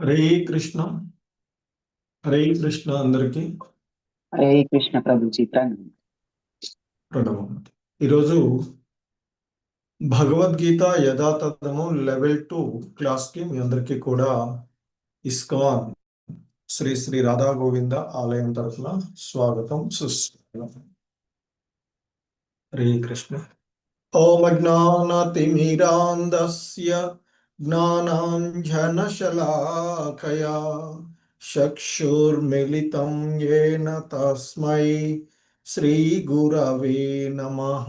హరే కృష్ణ. హరే కృష్ణ అందరికి హరే కృష్ణ ప్రభుజీ ప్రణామం. ప్రణవం. ఈరోజు భగవద్గీత యథాతథము లెవెల్ 2 క్లాస్కి మీ అందరికీ కూడా ఇస్కాన్ శ్రీ శ్రీ రాధా గోవింద ఆలయం తరఫున స్వాగతం సుస్వాగతం. హరే కృష్ణ. ఓం అజ్ఞానతిమిరాంధస్య జ్ఞానాంజనశలాకయా చక్షుర్మిలితం యేన తస్మై శ్రీగురవే నమః.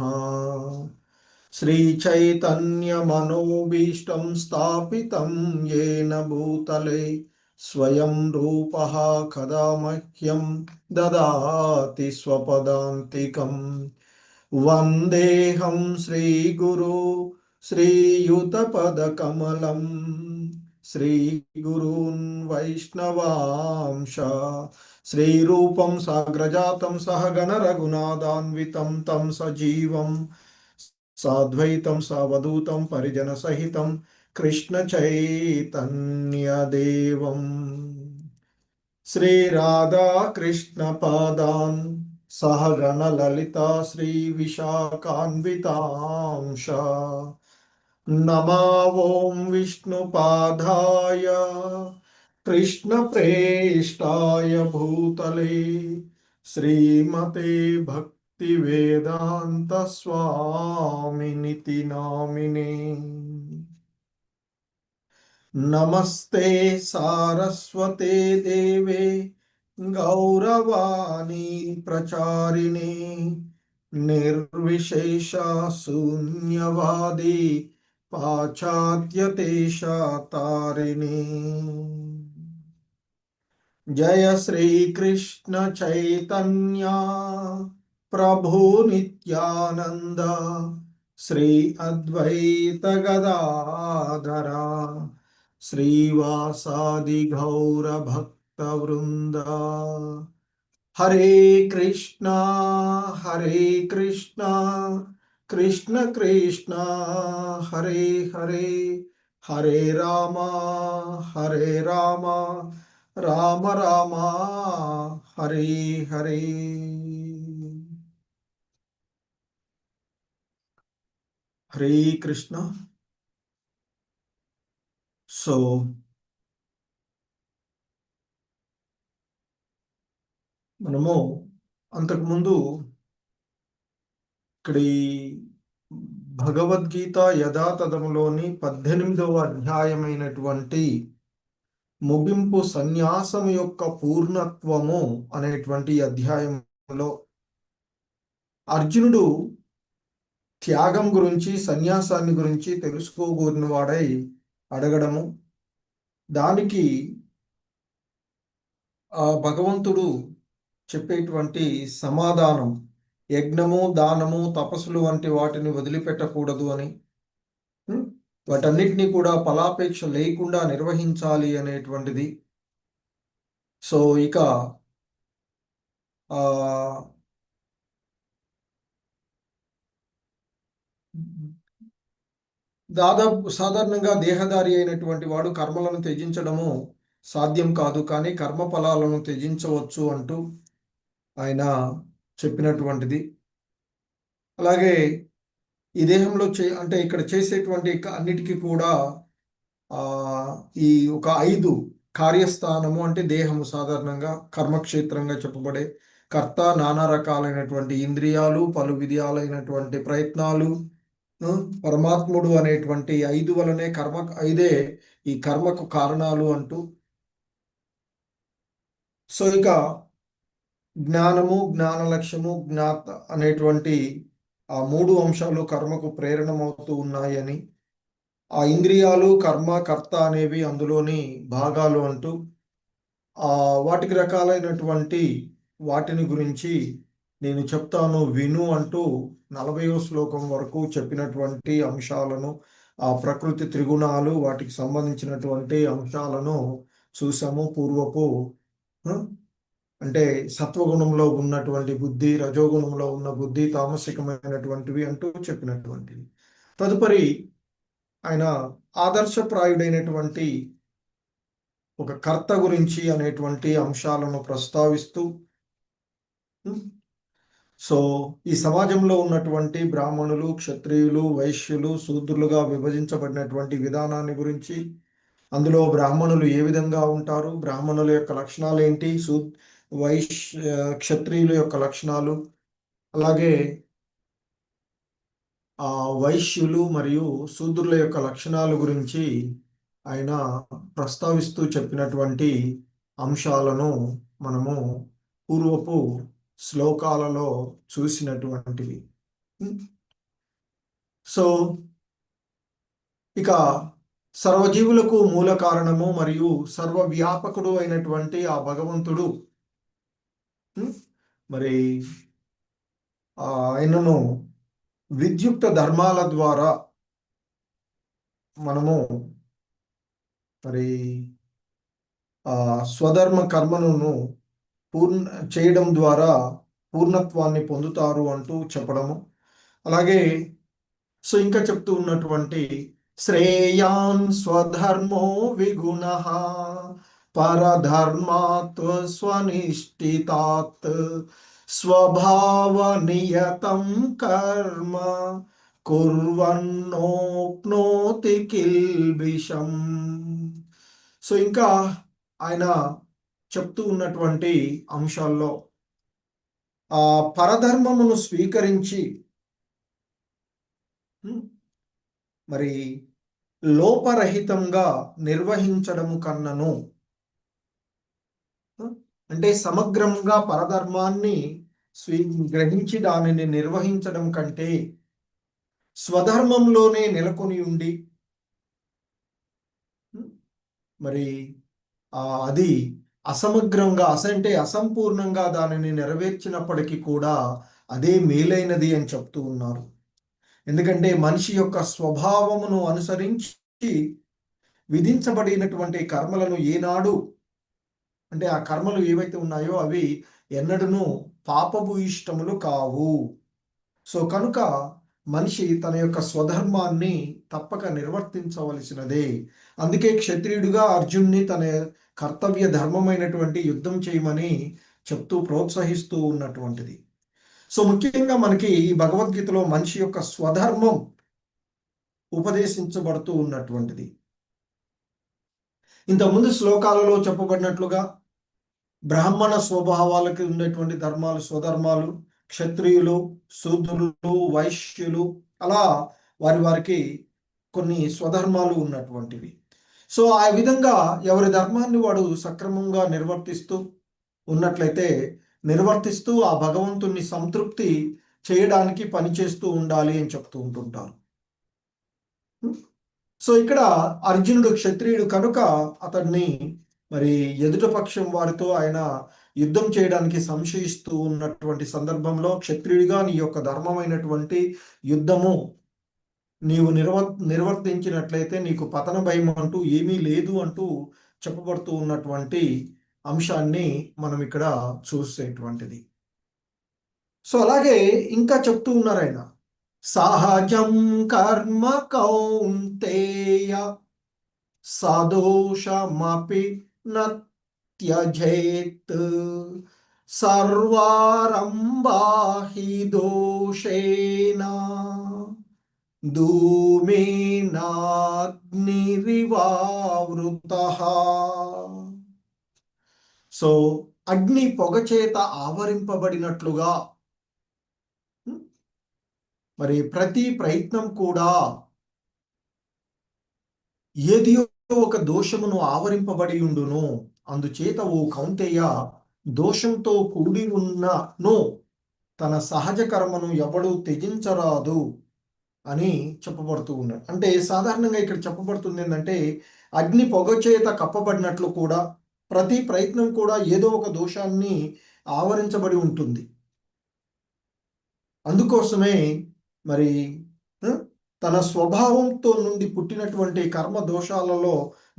శ్రీచైతన్యమనోభీష్టం స్థాపితం యేన భూతలే స్వయం రూపః కదా మహ్యం దదాతి స్వపదాంతికం. వందేహం శ్రీగురు శ్రీయుతపదకమలం శ్రీగురూన్ వైష్ణవాంశ శ్రీరూపం సాగ్రజాతం సహగణ రఘునాథాన్వితం తం సజీవం సాద్వైతం సవధూతం పరిజన సహితం కృష్ణ చైతన్యదేవం శ్రీ రాధా కృష్ణ పాదాన్ సహగణ లలితా శ్రీ విశాఖాన్వితాంశ నమా ఓం విష్ణుపాదాయ కృష్ణ ప్రేష్టాయ భూతలే శ్రీమతే భక్తి వేదాంత స్వామినితి నామినే. నమస్తే సారస్వతే దేవే గౌరవాణి ప్రచారిణి నిర్విశేష శూన్యవాది పాశ్చాత్య దేశతారిణి. జయ శ్రీకృష్ణ చైతన్య ప్రభు నిత్యానంద శ్రీ అద్వైత గదాధర శ్రీవాసాది గౌర భక్త వృంద. హరే కృష్ణ కృష్ణ కృష్ణ హరే హరే హరే రామ రామ రామ హరే హరే. హరే కృష్ణ. సో మనము అంతకుముందు ఇక్కడ ఈ భగవద్గీత యథాతథములోని 18వ అధ్యాయమైనటువంటి ముగింపు సన్యాసం యొక్క పూర్ణత్వము అనేటువంటి అధ్యాయంలో అర్జునుడు త్యాగం గురించి సన్యాసాన్ని గురించి తెలుసుకోగోరిన వాడై అడగడము, దానికి ఆ భగవంతుడు చెప్పేటువంటి సమాధానం యజ్ఞము దానము తపస్సులు వంటి వాటిని వదిలిపెట్టకూడదు అని, వాటన్నిటినీ కూడా ఫలాపేక్ష లేకుండా నిర్వహించాలి అనేటువంటిది. సో ఇక దాదాపు సాధారణంగా దేహదారి అయినటువంటి వాడు కర్మలను త్యజించడము సాధ్యం కాదు, కానీ కర్మ ఫలాలను త్యజించవచ్చు అంటూ ఆయన చెప్పినటువంటిది. అలాగే ఈ దేహంలో అంటే ఇక్కడ చేసేటువంటి అన్నిటికీ కూడా ఈ ఒక 5 కార్యస్థానము అంటే దేహము సాధారణంగా కర్మక్షేత్రంగా చెప్పబడే కర్త, నానా రకాలైనటువంటి ఇంద్రియాలు, పలు విధాలైనటువంటి ప్రయత్నాలు, పరమాత్ముడు అనేటువంటి 5 వలనే 5 ఈ కర్మకు కారణాలు అంటూ. సో ఇక జ్ఞానము, జ్ఞాన లక్ష్యము, జ్ఞాత అనేటువంటి ఆ 3 అంశాలు కర్మకు ప్రేరణమవుతూ ఉన్నాయని, ఆ ఇంద్రియాలు, కర్మ, కర్త అనేవి అందులోని భాగాలు అంటూ వాటికి రకాలైనటువంటి వాటిని గురించి నేను చెప్తాను విను అంటూ 40వ శ్లోకం వరకు చెప్పినటువంటి అంశాలను, ఆ ప్రకృతి త్రిగుణాలు వాటికి సంబంధించినటువంటి అంశాలను చూసాము. పూర్వపు అంటే సత్వగుణంలో ఉన్నటువంటి బుద్ధి, రజోగుణంలో ఉన్న బుద్ధి, తామసికమైనటువంటివి అంటూ చెప్పినటువంటివి. తదుపరి ఆయన ఆదర్శప్రాయుడైనటువంటి ఒక కర్త గురించి అనేటువంటి అంశాలను ప్రస్తావిస్తూ సో ఈ సమాజంలో ఉన్నటువంటి బ్రాహ్మణులు, క్షత్రియులు, వైశ్యులు, శూద్రులుగా విభజించబడినటువంటి విధానాన్ని గురించి, అందులో బ్రాహ్మణులు ఏ విధంగా ఉంటారు, బ్రాహ్మణుల యొక్క లక్షణాలు ఏంటి, క్షత్రియుల యొక్క లక్షణాలు, అలాగే వైశ్యులు మరియు శూద్రుల యొక్క లక్షణాల గురించి ఆయన ప్రస్తావిస్తూ చెప్పినటువంటి అంశాలను మనము పూర్వపు శ్లోకాలలో చూసినటువంటివి. సో ఇక సర్వజీవులకు మూల కారణము మరియు సర్వవ్యాపకుడు అయినటువంటి ఆ భగవంతుడు మరి ఆయనను విద్యుక్త ధర్మాల ద్వారా మనము మరి స్వధర్మ కర్మను చేయడం ద్వారా పూర్ణత్వాన్ని పొందుతారు అంటూ చెప్పడము. అలాగే సో ఇంకా చెప్తూ ఉన్నటువంటి శ్రేయాన్ స్వధర్మో విగుణ పరధర్మాత్ స్వనిష్ఠితాత్ స్వభావనియతం కర్మ కుర్వన్నోప్నోతి కిల్బిషం. సో ఇంకా ఆయన చెప్తూ ఉన్నటువంటి అంశాల్లో పరధర్మమును స్వీకరించి మరి లోపరహితంగా నిర్వహించడము కన్నను, అంటే సమగ్రంగా పరధర్మాన్ని గ్రహించి దానిని నిర్వహించడం కంటే స్వధర్మంలోనే నెలకొని ఉండి మరి అది అసమగ్రంగా అంటే అసంపూర్ణంగా దానిని నెరవేర్చినప్పటికీ కూడా అదే మేలైనది అని చెప్తూ ఉన్నారు. ఎందుకంటే మనిషి యొక్క స్వభావమును అనుసరించి విధించబడినటువంటి కర్మలను ఏనాడు, అంటే ఆ కర్మలు ఏవైతే ఉన్నాయో అవి ఎన్నడూను పాపభూయిష్టములు కావు. సో కనుక మనిషి తన యొక్క స్వధర్మాన్ని తప్పక నిర్వర్తించవలసినదే. అందుకే క్షత్రియుడిగా అర్జున్ని తన కర్తవ్య ధర్మమైనటువంటి యుద్ధం చేయమని చెప్తూ ప్రోత్సహిస్తూ ఉన్నటువంటిది. సో ముఖ్యంగా మనకి ఈ భగవద్గీతలో మనిషి యొక్క స్వధర్మం ఉపదేశించబడుతూ ఉన్నటువంటిది. ఇంతకుముందు శ్లోకాలలో చెప్పబడినట్లుగా బ్రాహ్మణ స్వభావాలకి ఉండేటువంటి ధర్మాలు స్వధర్మాలు, క్షత్రియులు, శూద్రులు, వైశ్యులు అలా వారికి కొన్ని స్వధర్మాలు ఉన్నటువంటివి. సో ఆ విధంగా ఎవరి ధర్మాన్ని వాడు సక్రమంగా నిర్వర్తిస్తూ ఆ భగవంతుణ్ణి సంతృప్తి చేయడానికి పనిచేస్తూ ఉండాలి అని చెప్తూ ఉంటుంటారు. సో ఇక్కడ అర్జునుడు క్షత్రియుడు కనుక అతన్ని మరి ఎదుటపక్షం వారితో ఆయన యుద్ధం చేయడానికి సంశయిస్తూ ఉన్నటువంటి సందర్భంలో క్షత్రియుడిగా నీ యొక్క ధర్మమైనటువంటి యుద్ధము నీవు నిర్వర్తించినట్లయితే నీకు పతన భయం అంటూ ఏమీ లేదు అంటూ చెప్పబడుతూ ఉన్నటువంటి అంశాన్ని మనం ఇక్కడ చూసేటువంటిది. సో అలాగే ఇంకా చెప్తూ ఉన్నారు ఆయన, సహజం కర్మ కౌంతేయ సదోషమపి నత్యజేత్ సర్వారంభా హి దోషేణ ధూమేనాగ్నిరివావృతః. సో అగ్ని పొగ చేత ఆవరింపబడినట్లుగా మరి ప్రతి ప్రయత్నం కూడా ఏది ఒక దోషమును ఆవరింపబడి ఉండును. అందుచేత ఓ కౌంతేయ, దోషంతో కూడి ఉన్నను తన సహజ కర్మను ఎవడు త్యజించరాదు అని చెప్పబడుతూ ఉన్నాడు. అంటే సాధారణంగా ఇక్కడ చెప్పబడుతుంది ఏంటంటే అగ్ని పొగ చేత కప్పబడినట్లు కూడా ప్రతి ప్రయత్నం కూడా ఏదో ఒక దోషాన్ని ఆవరించబడి ఉంటుంది. అందుకోసమే మరి తన స్వభావంతో నుండి పుట్టినటువంటి కర్మ దోషాలలో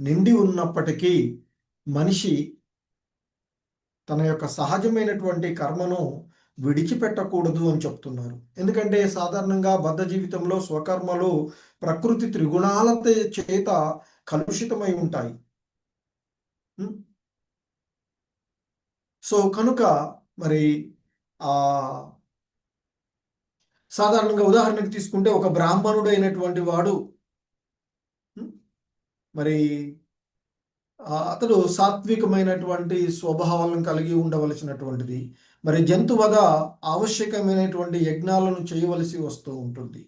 నిండి ఉన్నప్పటికీ మనిషి తన యొక్క సహజమైనటువంటి కర్మను విడిచిపెట్టకూడదు అని చెప్తున్నారు. ఎందుకంటే సాధారణంగా బద్ధ జీవితంలో స్వకర్మలు ప్రకృతి త్రిగుణాల చేత కలుషితమై ఉంటాయి. ఉం? సో కనుక మరి ఆ సాధారణంగా ఉదాహరణకు తీసుకుంటే ఒక బ్రాహ్మణుడు అయినటువంటి వాడు ఉం? మరి అతడు సాత్వికమైనటువంటి స్వభావాలను కలిగి ఉండవలసినటువంటిది. మరి జంతువధ ఆవశ్యకమైనటువంటి యజ్ఞాలను చేయవలసి వస్తూ ఉంటుంది.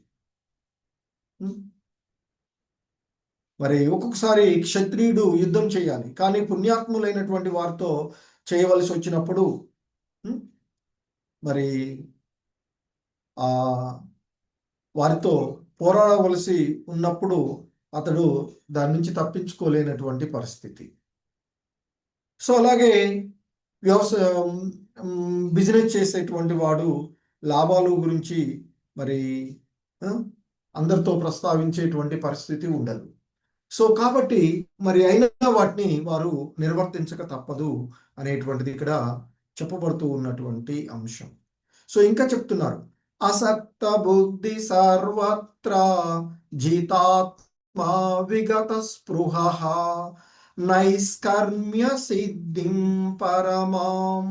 మరి ఒక్కొక్కసారి క్షత్రియుడు యుద్ధం చేయాలి, కానీ పుణ్యాత్ములైనటువంటి వారితో చేయవలసి వచ్చినప్పుడు మరి ఆ వారితో పోరాడవలసి ఉన్నప్పుడు అతడు దాని నుంచి తప్పించుకోలేనటువంటి పరిస్థితి. సో అలాగే వ్యవసాయం బిజినెస్ చేసేటువంటి వాడు లాభాలు గురించి మరి అందరితో ప్రస్తావించేటువంటి పరిస్థితి ఉండదు. సో కాబట్టి మరి అయినా వాటిని వారు నిర్వర్తించక తప్పదు అనేటువంటిది ఇక్కడ చెప్పబడుతూ ఉన్నటువంటి అంశం. సో ఇంకా చెప్తున్నారు, అసక్త బుద్ధి సర్వత్ర జితాత్మా విగత స్పృహ నైష్కర్మ్య సిద్ధిం పరమాం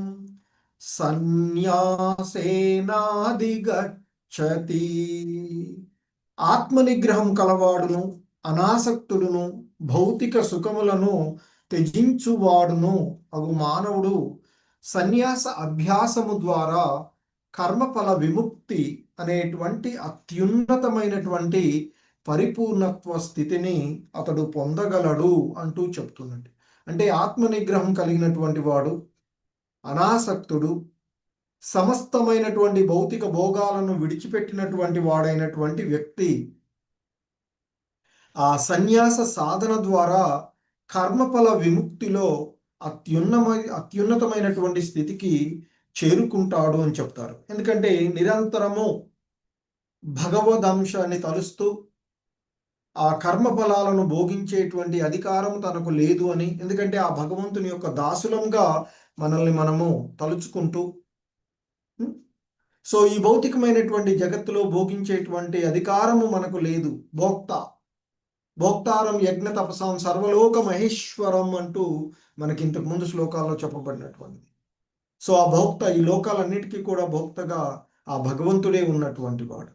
సన్యాసేనాదిగచ్చతి. ఆత్మనిగ్రహం కలవాడును, అనాసక్తుడును, భౌతిక సుఖములను త్యజించువాడును అగు మానవుడు సన్యాస అభ్యాసము ద్వారా కర్మఫల విముక్తి అనేటువంటి అత్యున్నతమైనటువంటి పరిపూర్ణత్వ స్థితిని అతడు పొందగలడు అంటూ చెప్తున్నట్టు. అంటే ఆత్మనిగ్రహం కలిగినటువంటి వాడు, అనాసక్తుడు, సమస్తమైనటువంటి భౌతిక భోగాలను విడిచిపెట్టినటువంటి వాడైనటువంటి వ్యక్తి ఆ సన్యాస సాధన ద్వారా కర్మఫల విముక్తిలో అత్యున్నతమైనటువంటి స్థితికి చేరుకుంటాడు అని చెప్తారు. ఎందుకంటే నిరంతరము భగవదంశాన్ని తలుస్తూ ఆ కర్మ ఫలాలను భోగించేటువంటి అధికారం తనకు లేదు అని, ఎందుకంటే ఆ భగవంతుని యొక్క దాసులంగా మనల్ని మనము తలుచుకుంటూ సో ఈ భౌతికమైనటువంటి జగత్తులో భోగించేటువంటి అధికారము మనకు లేదు. భోక్తారం యజ్ఞ తపసాం సర్వలోక మహేశ్వరం అంటూ మనకి ఇంతకు ముందు శ్లోకాల్లో చెప్పబడినటువంటిది. సో ఆ భోక్త, ఈ లోకాలన్నిటికీ కూడా భోక్తగా ఆ భగవంతుడే ఉన్నటువంటి వాడు.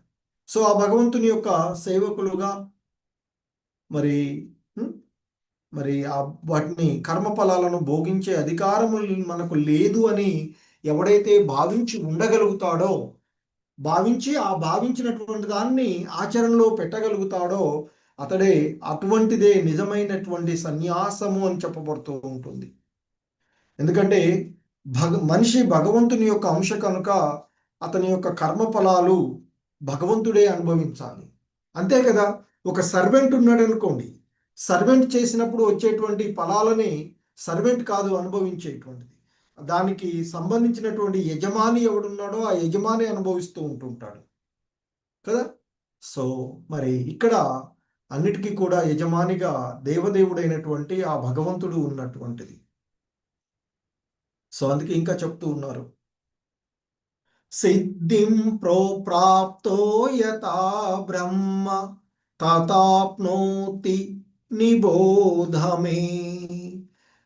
సో ఆ భగవంతుని యొక్క సేవకులుగా మరి ఆ వాటిని కర్మఫలాలను భోగించే అధికారము మనకు లేదు అని ఎవడైతే భావించి ఉండగలుగుతాడో, భావించినటువంటి దాన్ని ఆచరణలో పెట్టగలుగుతాడో అటువంటిదే నిజమైనటువంటి సన్యాసము అని చెప్పబడుతూ ఉంటుంది. ఎందుకంటే మనిషి భగవంతుని యొక్క అంశ కనుక అతని యొక్క కర్మఫలాలు భగవంతుడే అనుభవించాలి. అంతే కదా. ఒక సర్వెంట్ ఉన్నాడు అనుకోండి, సర్వెంట్ చేసినప్పుడు వచ్చేటువంటి ఫలాలని సర్వెంట్ కాదు అనుభవించేటువంటిది, దానికి సంబంధించినటువంటి యజమాని ఎవడున్నాడో ఆ యజమాని అనుభవిస్తూ ఉంటుంటాడు కదా. సో మరి ఇక్కడ అన్నిటికీ కూడా యజమానిగా దేవదేవుడైనటువంటి ఆ భగవంతుడు ఉన్నటువంటిది. సో అందుకే ఇంకా చెప్తూ ఉన్నారు, సిద్ధిం ప్రోప్రాప్తో యథా బ్రహ్మ తతాప్నోతి నిబోధమే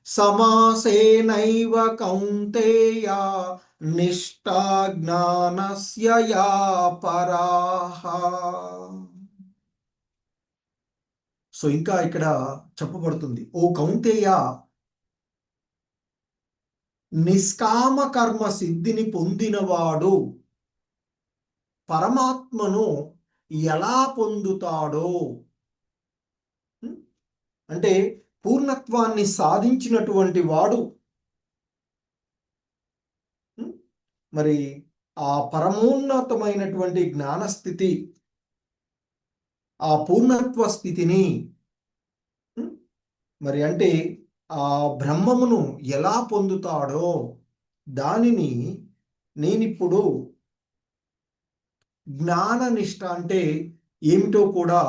సమాసేనైవ కౌంతేయ నిష్టా జ్ఞానస్య యా పరాః. సో ఇంకా ఇక్కడ చెప్పబడుతుంది, ఓ కౌంతేయ, నిష్కామ కర్మ సిద్ధిని పొందినవాడు పరమాత్మను ఎలా పొందుతాడో, అంటే పూర్ణత్వాన్ని సాధించినటువంటి వాడు మరి ఆ పరమోన్నతమైనటువంటి జ్ఞానస్థితి, ఆ పూర్ణత్వ స్థితిని మరి అంటే ఆ బ్రహ్మమును ఎలా పొందుతాడో దానిని నేనిప్పుడు జ్ఞాననిష్ట అంటే ఏమిటో కూడా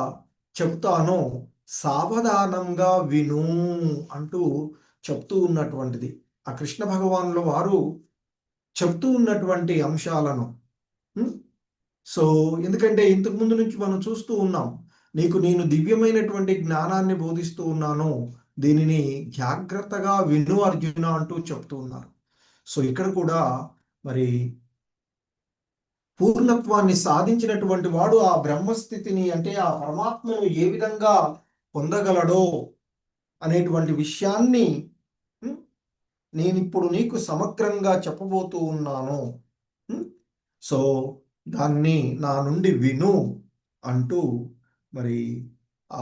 చెప్తాను, సావధానంగా విను అంటూ చెప్తూ ఉన్నటువంటిది ఆ కృష్ణ భగవానుల వారు చెప్తూ ఉన్నటువంటి అంశాలను. సో ఎందుకంటే ఇంతకు ముందు నుంచి మనం చూస్తూ ఉన్నాం, నీకు నేను దివ్యమైనటువంటి జ్ఞానాన్ని బోధిస్తూ ఉన్నాను, దీనిని జాగ్రత్తగా విను అర్జున అంటూ చెప్తూ ఉన్నారు. సో ఇక్కడ కూడా మరి పూర్ణత్వాన్ని సాధించినటువంటి వాడు ఆ బ్రహ్మస్థితిని, అంటే ఆ పరమాత్మను ఏ విధంగా పొందగలడో అనేటువంటి విషయాన్ని నేను ఇప్పుడు నీకు సమగ్రంగా చెప్పబోతూ ఉన్నాను. సో దాన్ని నా నుండి విను అంటూ మరి ఆ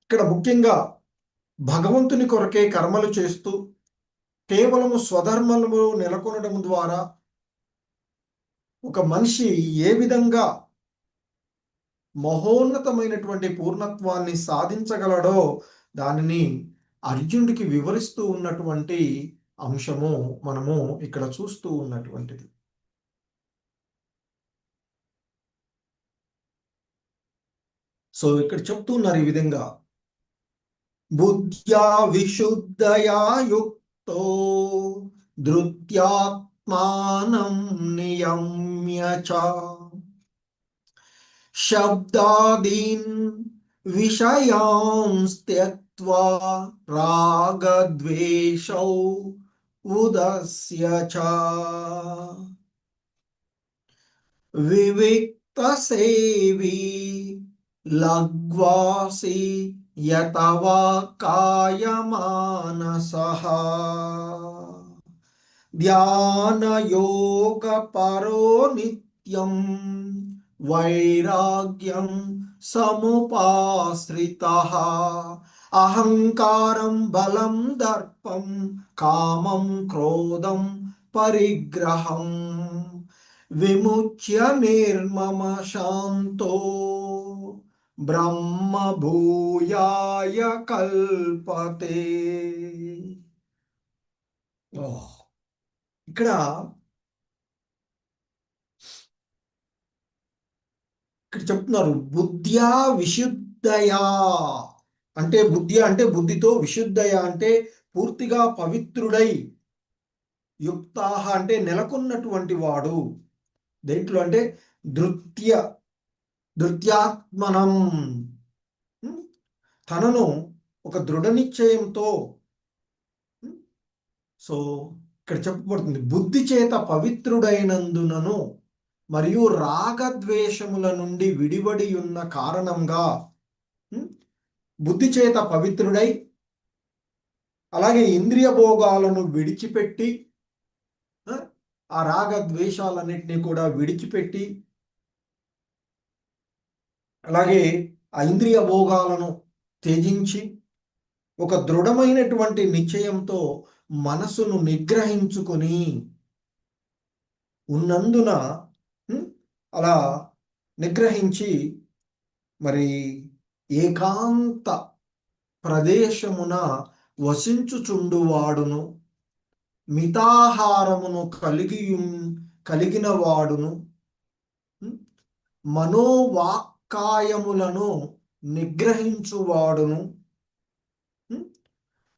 ఇక్కడ ముఖ్యంగా భగవంతుని కొరకే కర్మలు చేస్తూ కేవలము స్వధర్మము నెలకొనడం ద్వారా ఒక మనిషి ఏ విధంగా మహోన్నతమైనటువంటి పూర్ణత్వాన్ని సాధించగలడో దానిని అర్జునుడికి వివరిస్తూ ఉన్నటువంటి అంశము మనము ఇక్కడ చూస్తూ ఉన్నటువంటిది. సో ఇక్కడ చెప్తున్నారు ఈ విధంగా, బుద్ధ్యా విశుద్ధయా యుక్తో ధృత్యాత్మానం నియమ్య చ శబ్దాదీన్ విషయాన్ త్యక్త్వా రాగద్వేషౌ ఉదస్య చ వివిక్త సేవి లగ్వాసి యతవా కాయమానసః ధ్యాన యోగ పరో నిత్యం వైరాగ్యం సముపాశ్రితః అహంకారం బలం దర్పం కామం క్రోధం పరిగ్రహం విముచ్య నిర్మమ శాంతో బ్రహ్మ భూయాయ కల్పతే. ఇక్కడ చెప్తున్నారు, బుద్ధ్యా విశుద్ధయా అంటే బుద్ధి అంటే బుద్ధితో, విశుద్ధయ అంటే పూర్తిగా పవిత్రుడై, యుక్తాహ అంటే నెలకొన్నటువంటి వాడు, దేంట్లో అంటే ధృత్యాత్మనం తనను ఒక దృఢ నిశ్చయంతో. సో ఇక్కడ చెప్పబడుతుంది, బుద్ధి చేత పవిత్రుడైనందునను మరియు రాగద్వేషముల నుండి విడివడి ఉన్న కారణంగా బుద్ధి చేత పవిత్రుడై, అలాగే ఇంద్రియ భోగాలను విడిచిపెట్టి, ఆ రాగద్వేషాలన్నింటినీ కూడా విడిచిపెట్టి, అలాగే ఆ ఇంద్రియ భోగాలను త్యజించి ఒక దృఢమైనటువంటి నిశ్చయంతో మనసును నిగ్రహించుకొని ఉన్నందున అలా నిగ్రహించి మరి ఏకాంత ప్రదేశమున వసించుచుండువాడును, మితాహారమును కలిగిన వాడును, మనోవాక్కాయములను నిగ్రహించువాడును.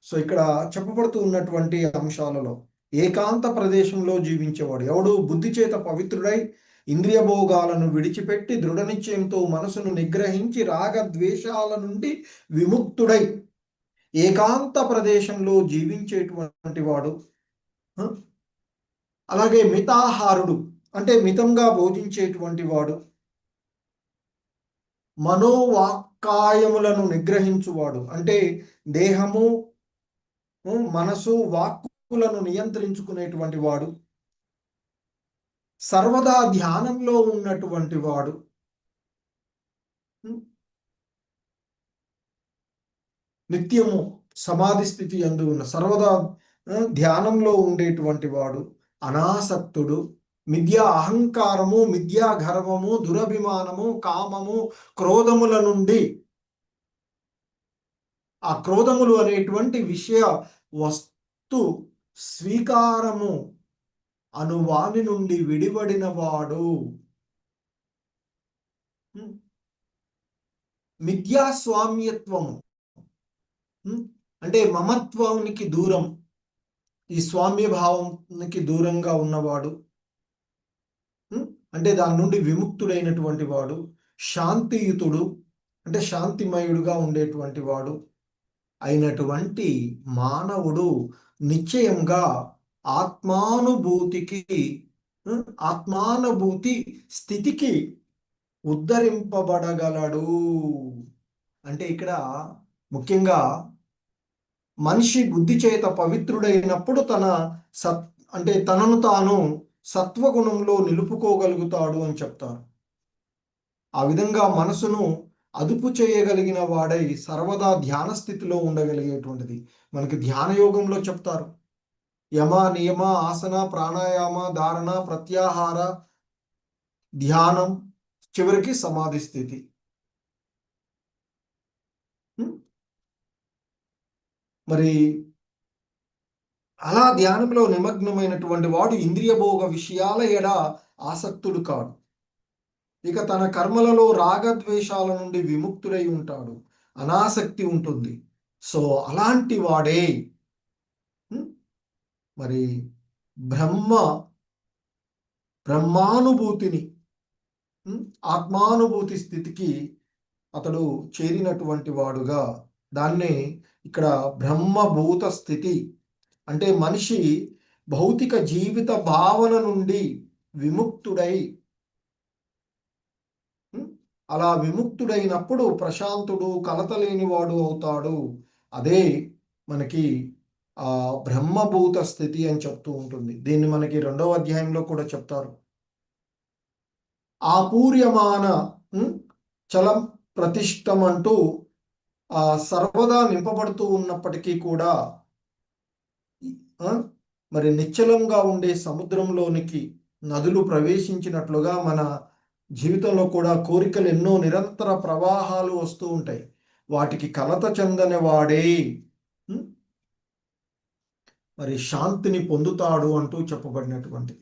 సో ఇక్కడ చెప్పబడుతూ ఉన్నటువంటి అంశాలలో ఏకాంత ప్రదేశంలో జీవించేవాడు ఎవడు? బుద్ధి చేత పవిత్రుడై ఇంద్రియ భోగాలను విడిచిపెట్టి దృఢ నిశ్చయంతో మనసును నిగ్రహించి రాగద్వేషాల నుండి విముక్తుడై ఏకాంత ప్రదేశంలో జీవించేటువంటి వాడు. అలాగే మితాహారుడు అంటే మితంగా భోజించేటువంటి వాడు, మనోవాక్కాయములను నిగ్రహించువాడు అంటే దేహము, మనసు, వాక్కులను నియంత్రించుకునేటువంటి వాడు, సర్వదా ధ్యానంలో ఉన్నటువంటి వాడు, నిత్యము సమాధి స్థితి యందు ఉన్న, సర్వదా ధ్యానంలో ఉండేటువంటి వాడు, అనాసక్తుడు, మిథ్యా అహంకారము, మిథ్యా గర్వము, దురభిమానము, కామము, క్రోధముల నుండి, ఆ క్రోధములు అనేటువంటి విషయ వస్తు స్వీకారము అనువాని నుండి విడివడిన వాడు, మిథ్యాస్వామ్యత్వము అంటే మమత్వానికి దూరం, ఈ స్వామ్య భావానికి దూరంగా ఉన్నవాడు, అంటే దాని నుండి విముక్తుడైనటువంటి వాడు, శాంతియుతుడు అంటే శాంతిమయుడుగా ఉండేటువంటి వాడు, అయినటువంటి మానవుడు నిశ్చయంగా ఆత్మానుభూతికి ఆత్మానుభూతి స్థితికి ఉద్ధరింపబడగలడు. అంటే ఇక్కడ ముఖ్యంగా మనిషి బుద్ధి చేత పవిత్రుడైనప్పుడు అంటే తనను తాను సత్వగుణంలో నిలుపుకోగలుగుతాడు అని చెప్తారు. ఆ విధంగా మనసును అదుపు చేయగలిగిన వాడై సర్వదా ధ్యాన స్థితిలో ఉండగలిగేటువంటిది. మనకి ధ్యాన యోగంలో చెప్తారు, యమ నియమ ఆసన ప్రాణాయామ ధారణ ప్రత్యాహార ధ్యానం, చివరికి సమాధి స్థితి. మరి అలా ధ్యానంలో నిమగ్నమైనటువంటి వాడు ఇంద్రియ భోగ విషయాల ఎడ ఆసక్తుడు కాడు. ఇక తన కర్మలలో రాగద్వేషాల నుండి విముక్తుడై ఉంటాడు, అనాసక్తి ఉంటుంది. సో అలాంటి వాడే మరి బ్రహ్మానుభూతిని ఆత్మానుభూతి స్థితికి అతడు చేరినటువంటి వాడుగా, దాన్నే ఇక్కడ బ్రహ్మభూత స్థితి అంటే మనిషి భౌతిక జీవిత భావన నుండి విముక్తుడై, అలా విముక్తుడైనప్పుడు ప్రశాంతుడు కలతలేనివాడు అవుతాడు. అదే మనకి బ్రహ్మభూత స్థితి అని చెప్తూ ఉంటుంది. దీన్ని మనకి 2వ అధ్యాయంలో కూడా చెప్తారు. ఆపూర్యమాన చలం ప్రతిష్టం అంటూ సర్వదా నింపబడుతూ ఉన్నప్పటికీ కూడా మరి నిశ్చలంగా ఉండే సముద్రంలోనికి నదులు ప్రవేశించినట్లుగా మన జీవితంలో కూడా కోరికలు ఎన్నో నిరంతర ప్రవాహాలు వస్తూ ఉంటాయి. వాటికి కలత చెందని వాడే మరి శాంతిని పొందుతాడు అంటూ చెప్పబడినటువంటి.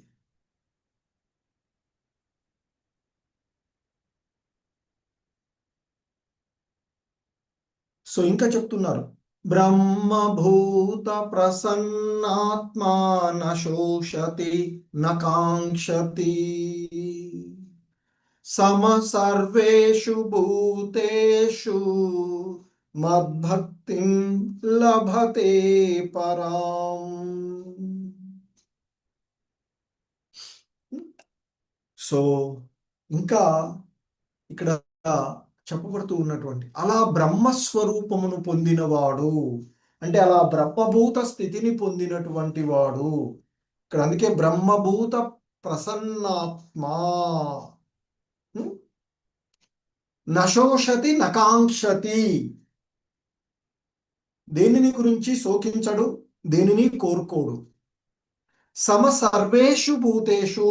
సో ఇంకా చెప్తున్నారు, బ్రహ్మభూత ప్రసన్నాత్మా నశోషతి నకాంక్షతి సమ సర్వేషు భూతేషు మద్భక్తిం లభతే పరాం. సో ఇంకా ఇక్కడ చెప్పబడుతూ ఉన్నటువంటి అలా బ్రహ్మస్వరూపమును పొందినవాడు అంటే అలా బ్రహ్మభూత స్థితిని పొందినటువంటి వాడు. ఇక్కడ అందుకే బ్రహ్మభూత ప్రసన్నాత్మా నశోషతి నకాంక్షతి. దేనిని గురించి శోకించడు, దేనిని కోరుకోడు. సమ సర్వేషు భూతేషు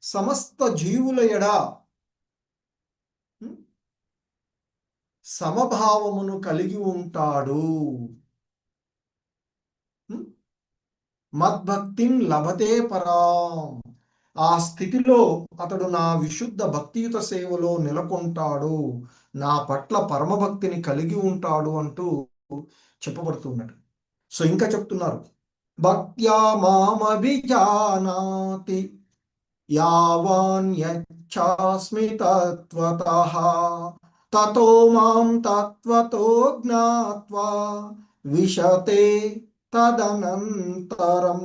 సమస్త జీవుల ఎడ సమభావమును కలిగి ఉంటాడు. మద్భక్తిం లభతే పరాం. ఆ స్థితిలో అతడు నా విశుద్ధ భక్తియుత సేవలో నెలకొంటాడు, నా పట్ల పరమభక్తిని కలిగి ఉంటాడు అంటూ చెప్పబడుతున్నాడు. సో ఇంకా చెప్తున్నారు, భక్త్యా మామభిజానాతి యావాన్యచ్ఛాస్మి తత్వతః తతో మాం తత్వతో జ్ఞాత్వా విశతే తదనంతరం.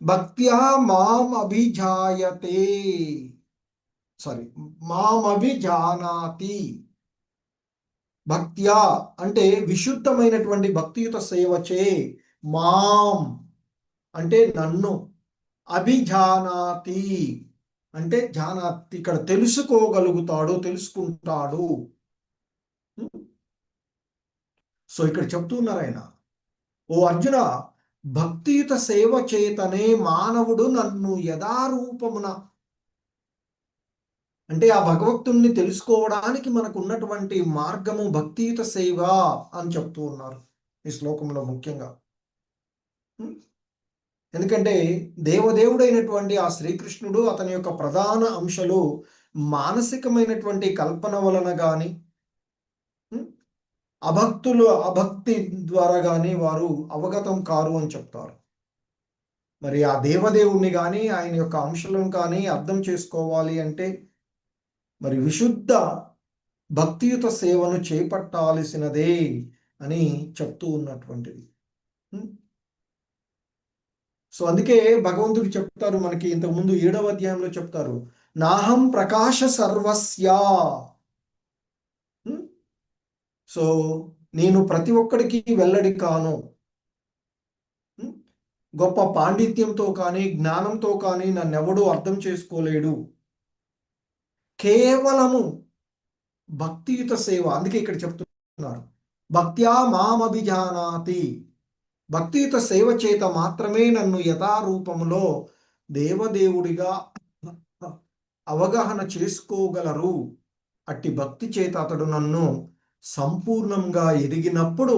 భక్త్యా మామభిజాయతే మామభిజానాతి. భక్త్యా అంటే విశుద్ధమైనటువంటి భక్తియుత సేవచే, మాం అంటే నన్ను, అభిజానాతి అంటే జానాతి ఇక్కడ తెలుసుకోగలుగుతాడు, తెలుసుకుంటాడు. సో ఇక్కడ చెప్తున్నారు ఆయన, ఓ అర్జున, భక్తియుత సేవ చేతనే మానవుడు నన్ను యథారూపమున అంటే ఆ భగవంతుణ్ణి తెలుసుకోవడానికి మనకు ఉన్నటువంటి మార్గము భక్తియుత సేవ అని చెప్తూ ఉన్నారు ఈ శ్లోకంలో ముఖ్యంగా. ఎందుకంటే దేవదేవుడైనటువంటి ఆ శ్రీకృష్ణుడు అతని యొక్క ప్రధాన అంశాలు మానసికమైనటువంటి కల్పన వలన గాని అభక్తి ద్వారా గాని వారు అవగతం కారు అని చెప్తారు. మరి ఆ దేవదేవుణ్ణి కానీ ఆయన యొక్క అంశాలను కానీ అర్థం చేసుకోవాలి అంటే మరి విశుద్ధ భక్తియుత సేవను చేపట్టాల్సినదే అని చెప్తూ ఉన్నటువంటిది. సో అందుకే భగవంతుడు చెప్తారు మనకి, ఇంతకుముందు 7వ అధ్యాయంలో చెప్తారు, నాహం ప్రకాశ సర్వస్యా. సో నేను ప్రతి ఒక్కడికి వెల్లడి కాను. గొప్ప పాండిత్యంతో కానీ జ్ఞానంతో కానీ నన్నెవడూ అర్థం చేసుకోలేడు. కేవలము భక్తియుత సేవ, అందుకే ఇక్కడ చెప్తున్నారు భక్త్యా మామభిజానాతి. భక్తియుత సేవ చేత మాత్రమే నన్ను యథారూపములో దేవదేవుడిగా అవగాహన చేసుకోగలరు. అట్టి భక్తి చేత అతడు నన్ను సంపూర్ణంగా ఎదిగినప్పుడు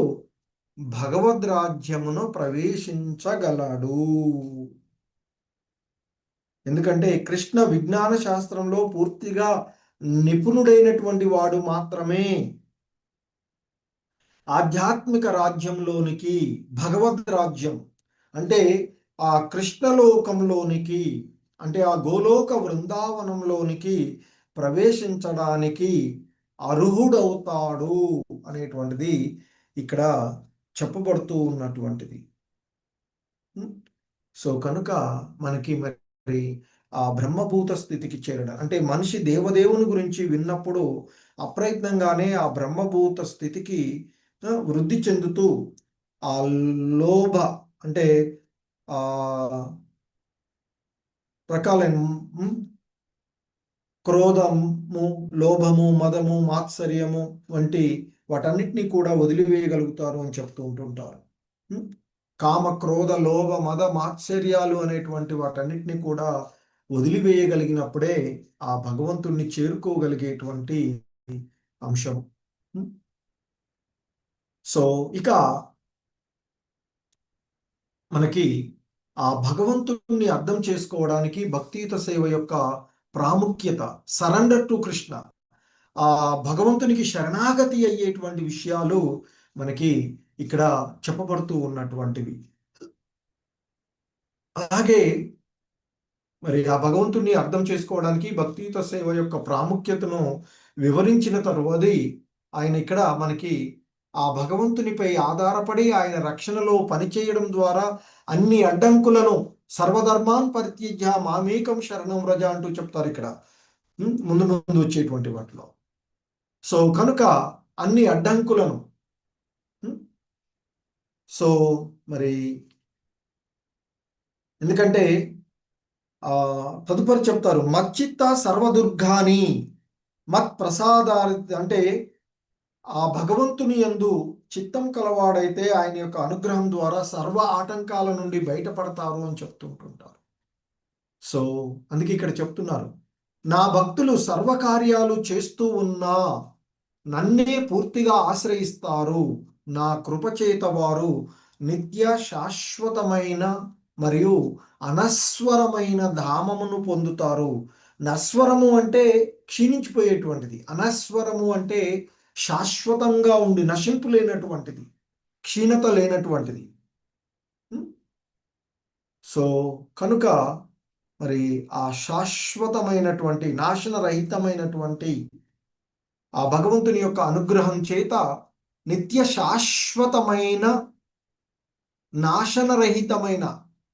భగవద్రాజ్యమును ప్రవేశించగలడు. ఎందుకంటే కృష్ణ విజ్ఞాన శాస్త్రంలో పూర్తిగా నిపుణుడైనటువంటి వాడు మాత్రమే ఆధ్యాత్మిక రాజ్యంలోనికి, భగవద్ రాజ్యం అంటే ఆ కృష్ణలోకంలోనికి, అంటే ఆ గోలోక వృందావనంలోనికి ప్రవేశించడానికి అర్హుడవుతాడు అనేటువంటిది ఇక్కడ చెప్పబడుతూ ఉన్నటువంటిది. సో కనుక మనకి మరి ఆ బ్రహ్మభూత స్థితికి చేరడం అంటే మనిషి దేవదేవుని గురించి విన్నప్పుడు అప్రయత్నంగానే ఆ బ్రహ్మభూత స్థితికి వృద్ధి చెందుతూ ఆ లోభ అంటే ఆ రకాలైన క్రోధము, లోభము, మదము, మాత్సర్యము వంటి వాటన్నిటినీ కూడా వదిలివేయగలుగుతారు అని చెప్తూ ఉంటుంటారు. కామ, క్రోధ, లోభ, మద, మాత్సర్యాలు అనేటువంటి వాటన్నిటిని కూడా వదిలివేయగలిగినప్పుడే ఆ భగవంతుణ్ణి చేరుకోగలిగేటువంటి అంశం. సో ఇక మనకి ఆ భగవంతుణ్ణి అర్థం చేసుకోవడానికి భక్తియుత సేవ యొక్క ప్రాముఖ్యత, సరెండర్ టు కృష్ణ, ఆ భగవంతునికి శరణాగతి అయ్యేటువంటి విషయాలు మనకి ఇక్కడ చెప్పబడుతూ ఉన్నటువంటివి. అలాగే మరి ఆ భగవంతుణ్ణి అర్థం చేసుకోవడానికి భక్తియుత సేవ యొక్క ప్రాముఖ్యతను వివరించిన తరువాత ఆయన ఇక్కడ మనకి ఆ భగవంతునిపై ఆధారపడి ఆయన రక్షణలో పనిచేయడం ద్వారా అన్ని అడ్డంకులను సర్వధర్మాన్ పరిత్యజ్య మామేకం శరణం వ్రజ అంటూ చెప్తారు ఇక్కడ ముందు ముందు వచ్చేటువంటి వాటిలో. సో కనుక అన్ని అడ్డంకులను సో మరి ఎందుకంటే తదుపరి చెప్తారు మచ్చిత్త సర్వదుర్గాని మత్ ప్రసాదారి, అంటే ఆ భగవంతుని యందు చిత్తం కలవాడైతే ఆయన యొక్క అనుగ్రహం ద్వారా సర్వ ఆటంకాల నుండి బయటపడతారు అని చెప్తుంటుంటారు. సో అందుకే ఇక్కడ చెప్తున్నారు, నా భక్తులు సర్వకార్యాలు చేస్తూ ఉన్నా నన్నే పూర్తిగా ఆశ్రయిస్తారు, నా కృపచేత వారు నిత్య శాశ్వతమైన మరియు అనస్వరమైన ధామమును పొందుతారు. నస్వరము అంటే క్షీణించిపోయేటువంటిది, అనస్వరము అంటే శాశ్వతంగా ఉండి నశింపు లేనటువంటిది, క్షీణత లేనటువంటిది. సో కనుక మరి ఆ శాశ్వతమైనటువంటి నాశనరహితమైనటువంటి ఆ భగవంతుని యొక్క అనుగ్రహం చేత నిత్య శాశ్వతమైన నాశనరహితమైన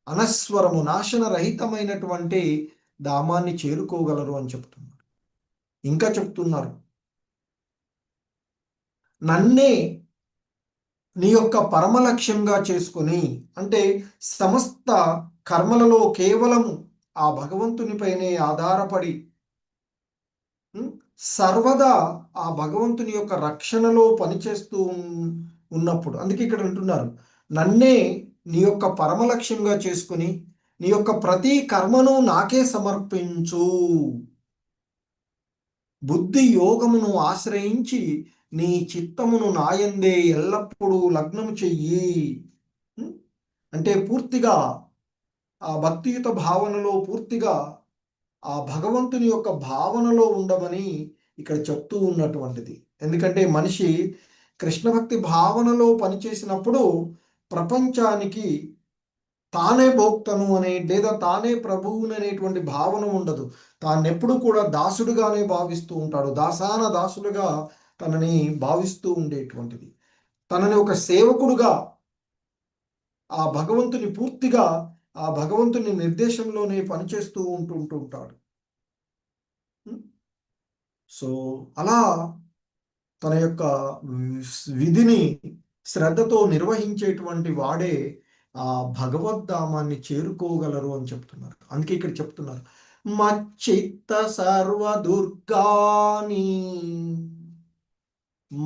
అనస్వరము నాశనరహితమైనటువంటి ధామాన్ని చేరుకోగలరు అని చెప్తున్నారు. ఇంకా చెప్తున్నారు, నన్నే నీ యొక్క పరమ లక్ష్యంగా చేసుకుని, అంటే సమస్త కర్మలలో కేవలం ఆ భగవంతునిపైనే ఆధారపడి సర్వదా ఆ భగవంతుని యొక్క రక్షణలో పనిచేస్తూ ఉన్నప్పుడు, అందుకే ఇక్కడ అంటున్నారు, నన్నే నీ యొక్క పరమ లక్ష్యంగా చేసుకుని నీ యొక్క ప్రతి కర్మను నాకే సమర్పించు, బుద్ధి యోగమును ఆశ్రయించి నీ చిత్తమును నాయందే ఎల్లప్పుడూ లగ్నము చెయ్యి. అంటే పూర్తిగా ఆ భక్తియుత భావనలో పూర్తిగా ఆ భగవంతుని యొక్క భావనలో ఉండమని ఇక్కడ చెప్తూ ఉన్నటువంటిది. ఎందుకంటే మనిషి కృష్ణ భక్తి భావనలో పనిచేసినప్పుడు ప్రపంచానికి తానే భోక్తను అనే లేదా తానే ప్రభువుని అనేటువంటి భావన ఉండదు. తానెప్పుడు కూడా దాసుడుగానే భావిస్తూ ఉంటాడు. దాసాన దాసులుగా తనని భావిస్తూ ఉండేటువంటిది. తనని ఒక సేవకుడుగా ఆ భగవంతుని పూర్తిగా ఆ భగవంతుని నిర్దేశంలోనే పనిచేస్తూ ఉంటుంటాడు. సో అలా తన యొక్క విధిని శ్రద్ధతో నిర్వహించేటువంటి వాడే ఆ భగవద్ధామాన్ని చేరుకోగలరు అని చెప్తున్నారు. అందుకే ఇక్కడ చెప్తున్నారు, మచ్చిత్త సర్వదుర్గాని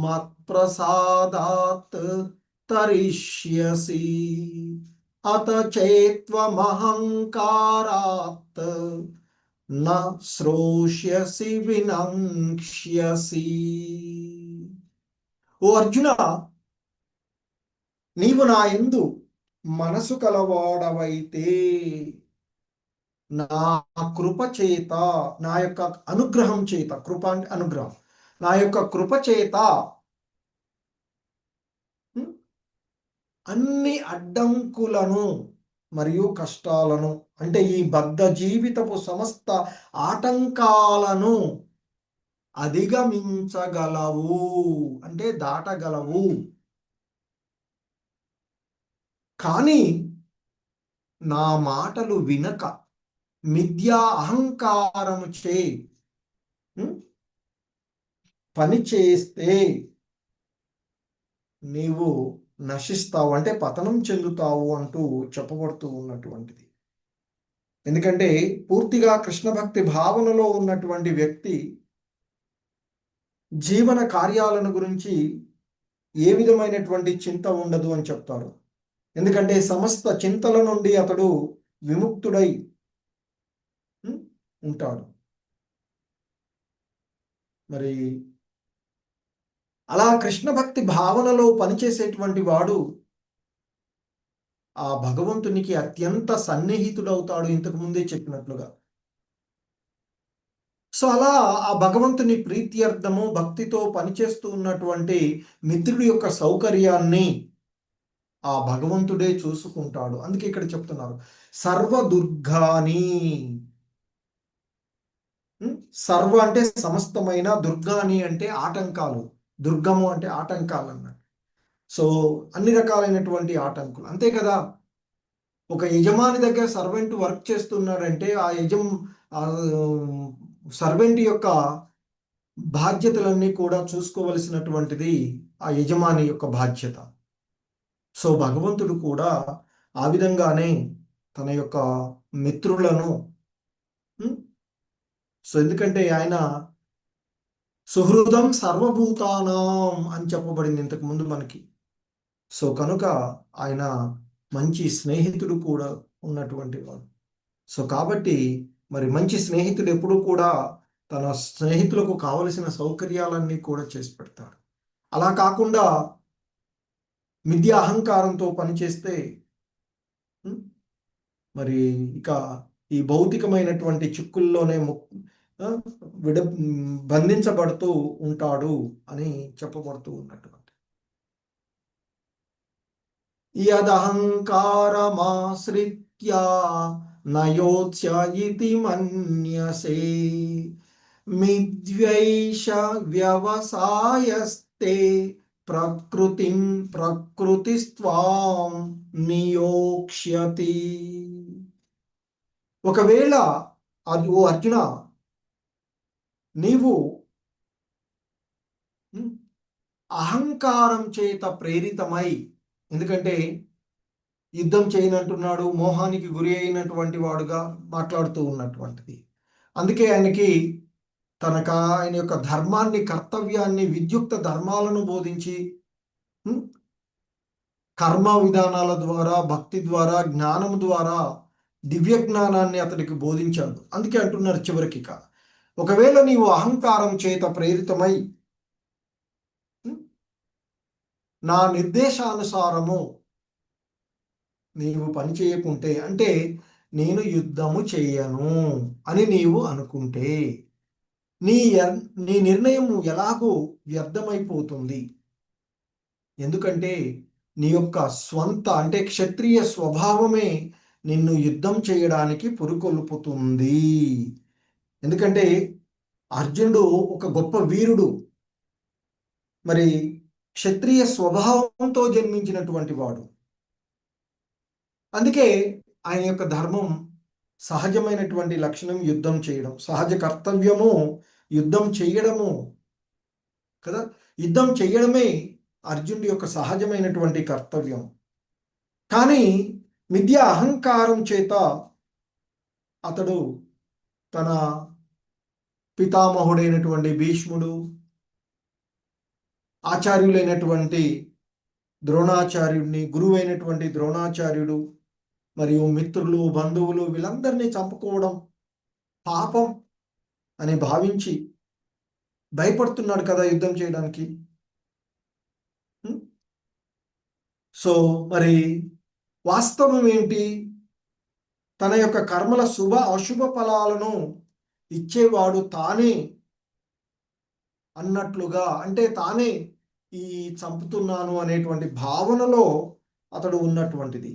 మత్ప్రసాదాత్ తరిష్యసి అత చేత్వమహంకారాత్ న శ్రోష్యసి వినంక్ష్యసి. ఓ అర్జున, నీవు నా యందు మనసు కలవాడవైతే నా కృప చేత, నా యొక్క అనుగ్రహం చేత, కృప అంటే అనుగ్రహం, నా యొక్క కృప చేత అన్ని అడ్డంకులను మరియు కష్టాలను, అంటే ఈ బద్ధ జీవితపు సమస్త ఆటంకాలను అధిగమించగలవు, అంటే దాటగలవు. కానీ నా మాటలు వినక మిథ్యా అహంకారము చే పని చేస్తే నీవు నశిస్తావు, అంటే పతనం చెందుతావు అంటూ చెప్పబడుతూ ఉన్నటువంటిది. ఎందుకంటే పూర్తిగా కృష్ణ భక్తి భావనలో ఉన్నటువంటి వ్యక్తి జీవన కార్యాలను గురించి ఏ విధమైనటువంటి చింత ఉండదు అని చెప్తారు. ఎందుకంటే సమస్త చింతల నుండి అతడు విముక్తుడై ఉంటాడు. మరి అలా కృష్ణ భక్తి భావనలో పనిచేసేటువంటి వాడు ఆ భగవంతునికి అత్యంత సన్నిహితుడవుతాడు, ఇంతకు ముందే చెప్పినట్లుగా. సో అలా ఆ భగవంతుని ప్రీత్యర్థము భక్తితో పనిచేస్తూ ఉన్నటువంటి మిత్రుడి యొక్క సౌకర్యాన్ని ఆ భగవంతుడే చూసుకుంటాడు. అందుకే ఇక్కడ చెప్తున్నారు, సర్వదుర్గాని. సర్వ అంటే సమస్తమైన, దుర్గాని అంటే ఆటంకాలు, దుర్గము అంటే ఆటంకాలు అన్నట్టు. సో అన్ని రకాలైనటువంటి ఆటంకులు, అంతే కదా. ఒక యజమాని దగ్గర సర్వెంట్ వర్క్ చేస్తున్నాడంటే ఆ సర్వెంట్ యొక్క బాధ్యతలన్నీ కూడా చూసుకోవలసినటువంటిది ఆ యజమాని యొక్క బాధ్యత. సో భగవంతుడు కూడా ఆ విధంగానే తన యొక్క మిత్రులను, సో ఎందుకంటే ఆయన సుహృదం సర్వభూతానాం అని చెప్పబడింది ఇంతకు ముందు మనకి. సో కనుక ఆయన మంచి స్నేహితుడు కూడా ఉన్నటువంటి వాడు. సో కాబట్టి మరి మంచి స్నేహితుడు ఎప్పుడూ కూడా తన స్నేహితులకు కావలసిన సౌకర్యాలన్నీ కూడా చేసి పెడతాడు. అలా కాకుండా మిథ్యా అహంకారంతో పనిచేస్తే మరి ఇక ఈ భౌతికమైనటువంటి చిక్కుల్లోనే బంధించబడుతూ ఉంటాడు అని చెప్పబడుతూ ఉన్నటువంటి. యదహంకారమాశ్రిత్య నయోత్స్య ఇతి మన్యసే మిద్వైష వ్యవసాయస్తే ప్రకృతిస్త్వాం నియోక్ష్యతి. ఒకవేళ ఓ అర్జున, నీవు అహంకారం చేత ప్రేరితమై, ఎందుకంటే యుద్ధం చేయనంటున్నాడు, మోహానికి గురి అయినటువంటి వాడుగా మాట్లాడుతూ ఉన్నటువంటిది. అందుకే ఆయనకి ఆయన యొక్క ధర్మాన్ని, కర్తవ్యాన్ని, విద్యుక్త ధర్మాలను బోధించి కర్మ విధానాల ద్వారా, భక్తి ద్వారా, జ్ఞానం ద్వారా దివ్య జ్ఞానాన్ని అతడికి బోధించాడు. అందుకే అంటున్నారు చివరికి, ఒకవేళ నీవు అహంకారం చేత ప్రేరితమై నా నిర్దేశానుసారము నీవు పని చేయకుంటే, అంటే నేను యుద్ధము చేయను అని నీవు అనుకుంటే, నీ నిర్ణయం ఎలాగో వ్యర్థమైపోతుంది. ఎందుకంటే నీ యొక్క స్వంత, అంటే క్షత్రియ స్వభావమే నిన్ను యుద్ధం చేయడానికి పురుకొల్పుతుంది. ఎందుకంటే అర్జునుడు ఒక గొప్ప వీరుడు, మరి క్షత్రియ స్వభావంతో జన్మించినటువంటి వాడు. అందుకే ఆయన యొక్క ధర్మం, సహజమైనటువంటి లక్షణం యుద్ధం చేయడం, సహజ కర్తవ్యము యుద్ధం చేయడము కదా. యుద్ధం చేయడమే అర్జునుడి యొక్క సహజమైనటువంటి కర్తవ్యం. కానీ మిథ్యా అహంకారం చేత అతడు తన పితామహుడైనటువంటి భీష్ముడు, ఆచార్యులైనటువంటి ద్రోణాచార్యుడిని, గురువైనటువంటి ద్రోణాచార్యుడు, మరియు మిత్రులు, బంధువులు వీళ్ళందరినీ చంపుకోవడం పాపం అని భావించి భయపడుతున్నాడు కదా యుద్ధం చేయడానికి. సో మరి వాస్తవం ఏంటి? తన యొక్క కర్మల శుభ అశుభ ఫలాలను ఇచ్చేవాడు తానే అన్నట్లుగా, అంటే తానే ఈ చంపుతున్నాను అనేటువంటి భావనలో అతడు ఉన్నటువంటిది.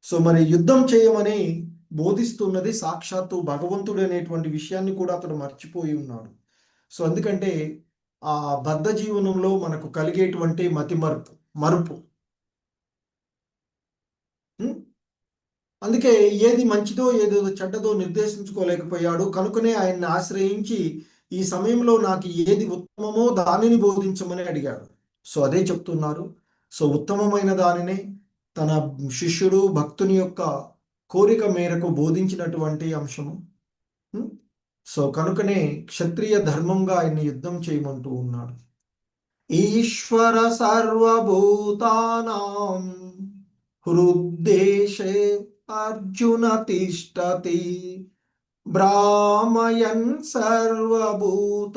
సో మరి యుద్ధం చేయమని బోధిస్తున్నది సాక్షాత్తు భగవంతుడు అనేటువంటి విషయాన్ని కూడా అతడు మర్చిపోయి ఉన్నాడు. సో ఎందుకంటే ఆ బద్ధ జీవనంలో మనకు కలిగేటువంటి మరుపు. అందుకే ఏది మంచిదో ఏదో చెడ్డదో నిర్దేశించుకోలేకపోయాడు. కనుకనే ఆయన్ని ఆశ్రయించి ఈ సమయంలో నాకు ఏది ఉత్తమమో దానిని బోధించమని అడిగాడు. సో అదే చెప్తున్నారు. సో ఉత్తమమైన దానిని తన శిష్యుడు భక్తుని యొక్క కోరిక మేరకు బోధించినటువంటి అంశము. సో కనుకనే క్షత్రియ ధర్మంగా ఆయన్ని యుద్ధం చేయమంటూ ఉన్నాడు. ఈశ్వర సర్వభూతానాం హృద్దేశే అర్జున తిష్టతి భ్రామయన్ సర్వభూతాని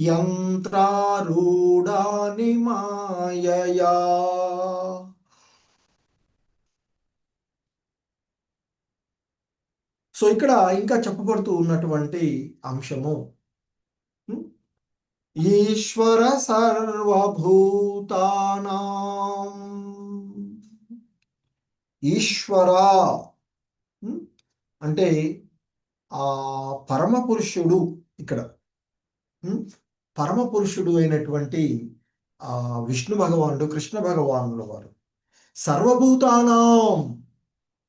యంత్రారూఢాని మాయయా. సో ఇక్కడ ఇంకా చెప్పబడుతూ ఉన్నటువంటి అంశము ఈశ్వర సర్వభూతానాం. ఈశ్వర అంటే ఆ పరమ పురుషుడు, ఇక్కడ పరమ పురుషుడు అయినటువంటి ఆ విష్ణు భగవానుడు, కృష్ణ భగవానుల వారు. సర్వభూతానాం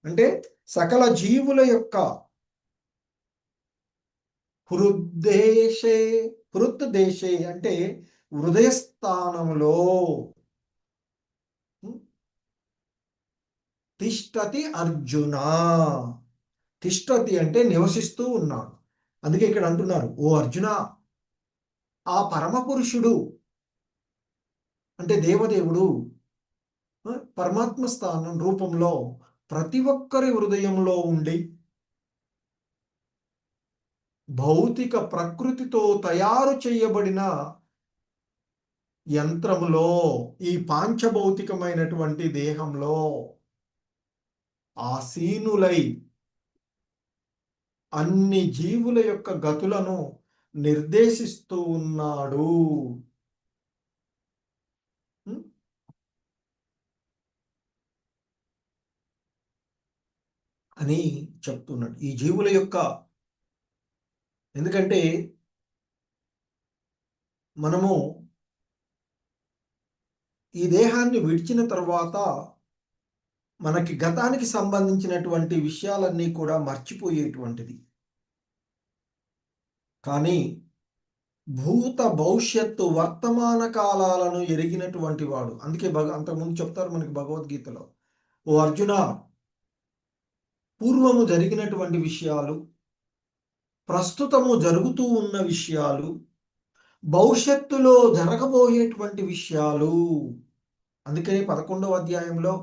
అంటే సకల జీవుల యొక్క హృద్దేశే, హృద్దేశే అంటే హృదయస్థానములో తిష్టతి అర్జున. తిష్టతి అంటే నివసిస్తూ ఉన్నాడు. అందుకే ఇక్కడ అంటున్నారు, ఓ అర్జున, ఆ పరమ పురుషుడు అంటే దేవదేవుడు పరమాత్మ స్థానం రూపంలో ప్రతి ఒక్కరి హృదయంలో ఉండి భౌతిక ప్రకృతితో తయారు చేయబడిన యంత్రములో, ఈ పాంచభౌతికమైనటువంటి దేహంలో ఆసీనులై అన్ని జీవుల యొక్క గతులను నిర్దేశిస్తూ ఉన్నాడు అని చెప్తున్నాడు. ఈ జీవుల యొక్క, ఎందుకంటే మనము ఈ దేహాన్ని విడిచిన తర్వాత మనకి గతానికి సంబంధించినటువంటి విషయాలన్నీ కూడా మర్చిపోయేటువంటిది. కానీ భూత భవిష్యత్తు వర్తమాన కాలాలను ఎరిగినటువంటి వాడు. అందుకే అంతకుముందు చెప్తారు మనకి భగవద్గీతలో, ఓ అర్జున, పూర్వము జరిగినటువంటి విషయాలు, ప్రస్తుతము జరుగుతూ ఉన్న విషయాలు, భవిష్యత్తులో జరగబోయేటువంటి విషయాలు. అందుకని 11వ అధ్యాయంలో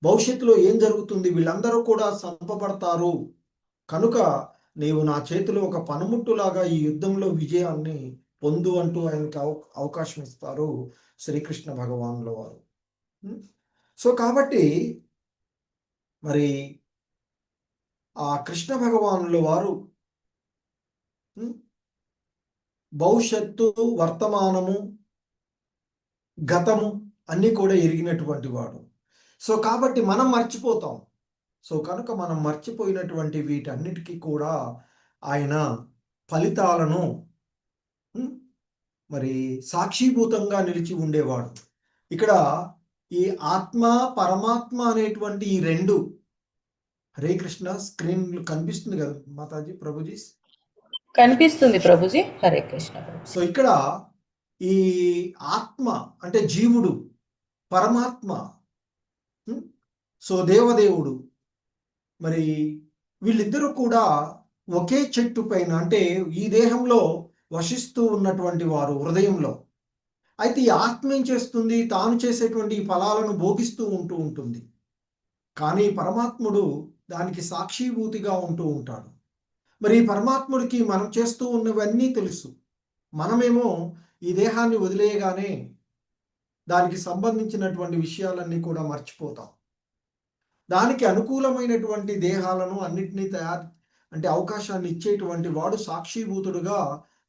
భవిష్యత్తులో ఏం జరుగుతుంది, వీళ్ళందరూ కూడా చంపబడతారు, కనుక నీవు నా చేతిలో ఒక పనిముట్టులాగా ఈ యుద్ధంలో విజయాన్ని పొందు అంటూ ఆయనకి అవకాశం ఇస్తారు శ్రీకృష్ణ భగవానుల వారు. సో కాబట్టి మరి ఆ కృష్ణ భగవానుల వారు భవిష్యత్తు, వర్తమానము, గతము అన్ని కూడా ఎరిగినటువంటి వాడు. సో కాబట్టి మనం మర్చిపోతాం. సో కనుక మనం మర్చిపోయినటువంటి వీటన్నిటికీ కూడా ఆయన ఫలితాలను మరి సాక్షిభూతంగా నిలిచి ఉండేవాడు. ఇక్కడ ఈ ఆత్మ పరమాత్మ అనేటువంటి ఈ రెండు, హరే కృష్ణ, స్క్రీన్ కనిపిస్తుంది కదా మాతాజీ, ప్రభుజీ? కనిపిస్తుంది ప్రభుజీ. హరే కృష్ణ. సో ఇక్కడ ఈ ఆత్మ అంటే జీవుడు, పరమాత్మ, సో దేవదేవుడు, మరి వీళ్ళిద్దరూ కూడా ఒకే చెట్టు పైన, అంటే ఈ దేహంలో వసిస్తూ ఉన్నటువంటి వారు హృదయంలో. అయితే ఈ ఆత్మ ఏం చేస్తుంది? తాను చేసేటువంటి ఫలాలను భోగిస్తూ ఉంటుంది. కానీ పరమాత్ముడు దానికి సాక్షిభూతిగా ఉంటూ ఉంటాడు. మరి పరమాత్ముడికి మనం చేస్తూ ఉన్నవన్నీ తెలుసు. మనమేమో ఈ దేహాన్ని వదిలేయగానే దానికి సంబంధించినటువంటి విషయాలన్నీ కూడా మర్చిపోతాం. దానికి అనుకూలమైనటువంటి దేహాలను అన్నిటినీ అంటే అవకాశాన్ని ఇచ్చేటువంటి వాడు సాక్షిభూతుడుగా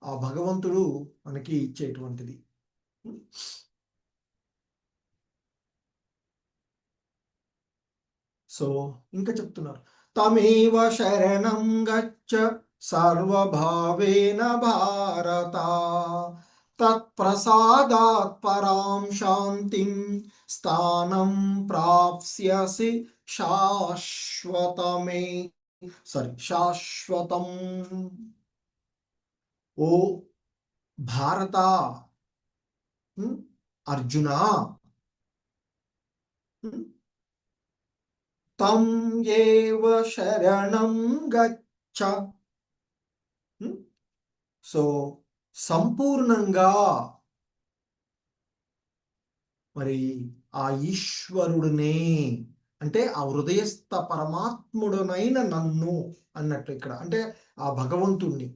ఆ భగవంతుడు మనకి ఇచ్చేటువంటిది. సో ఇంకా చెప్తున్నారు, తమేవ శరణం గచ్చ సర్వభావేన భారత తత్ప్రసాదాత్ పరాం శాంతిం స్థానం ప్రాప్స్యసి శాశ్వతం. ఓ భారత, అర్జున, తం ఏవ శరణం గచ్చ. సో సంపూర్ణంగా మరి ఆ ఈశ్వరుడినే, అంటే ఆ హృదయస్థ పరమాత్ముడునైన నన్ను అన్నట్టు ఇక్కడ, అంటే ఆ భగవంతుణ్ణి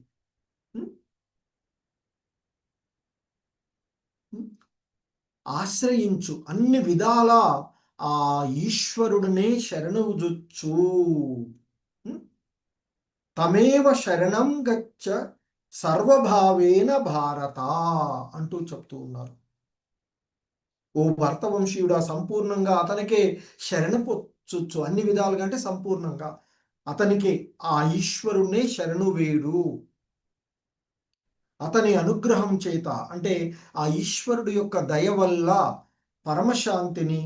ఆశ్రయించు, అన్ని విధాల ఆ ఈశ్వరుడినే శరణుజొచ్చు. తమేవ శరణం గచ్చ సర్వభావేన భారత అంటూ చెప్తూ ఉన్నారు. ఓ భర్తవంశీయుడా, సంపూర్ణంగా అతనికే శరణు అన్ని విధాలుగా, అంటే సంపూర్ణంగా అతనికి ఆ ఈశ్వరుణ్ణే శరణు వేడు. అతని అనుగ్రహం చేత, అంటే ఆ ఈశ్వరుడు యొక్క దయ వల్ల పరమశాంతిని,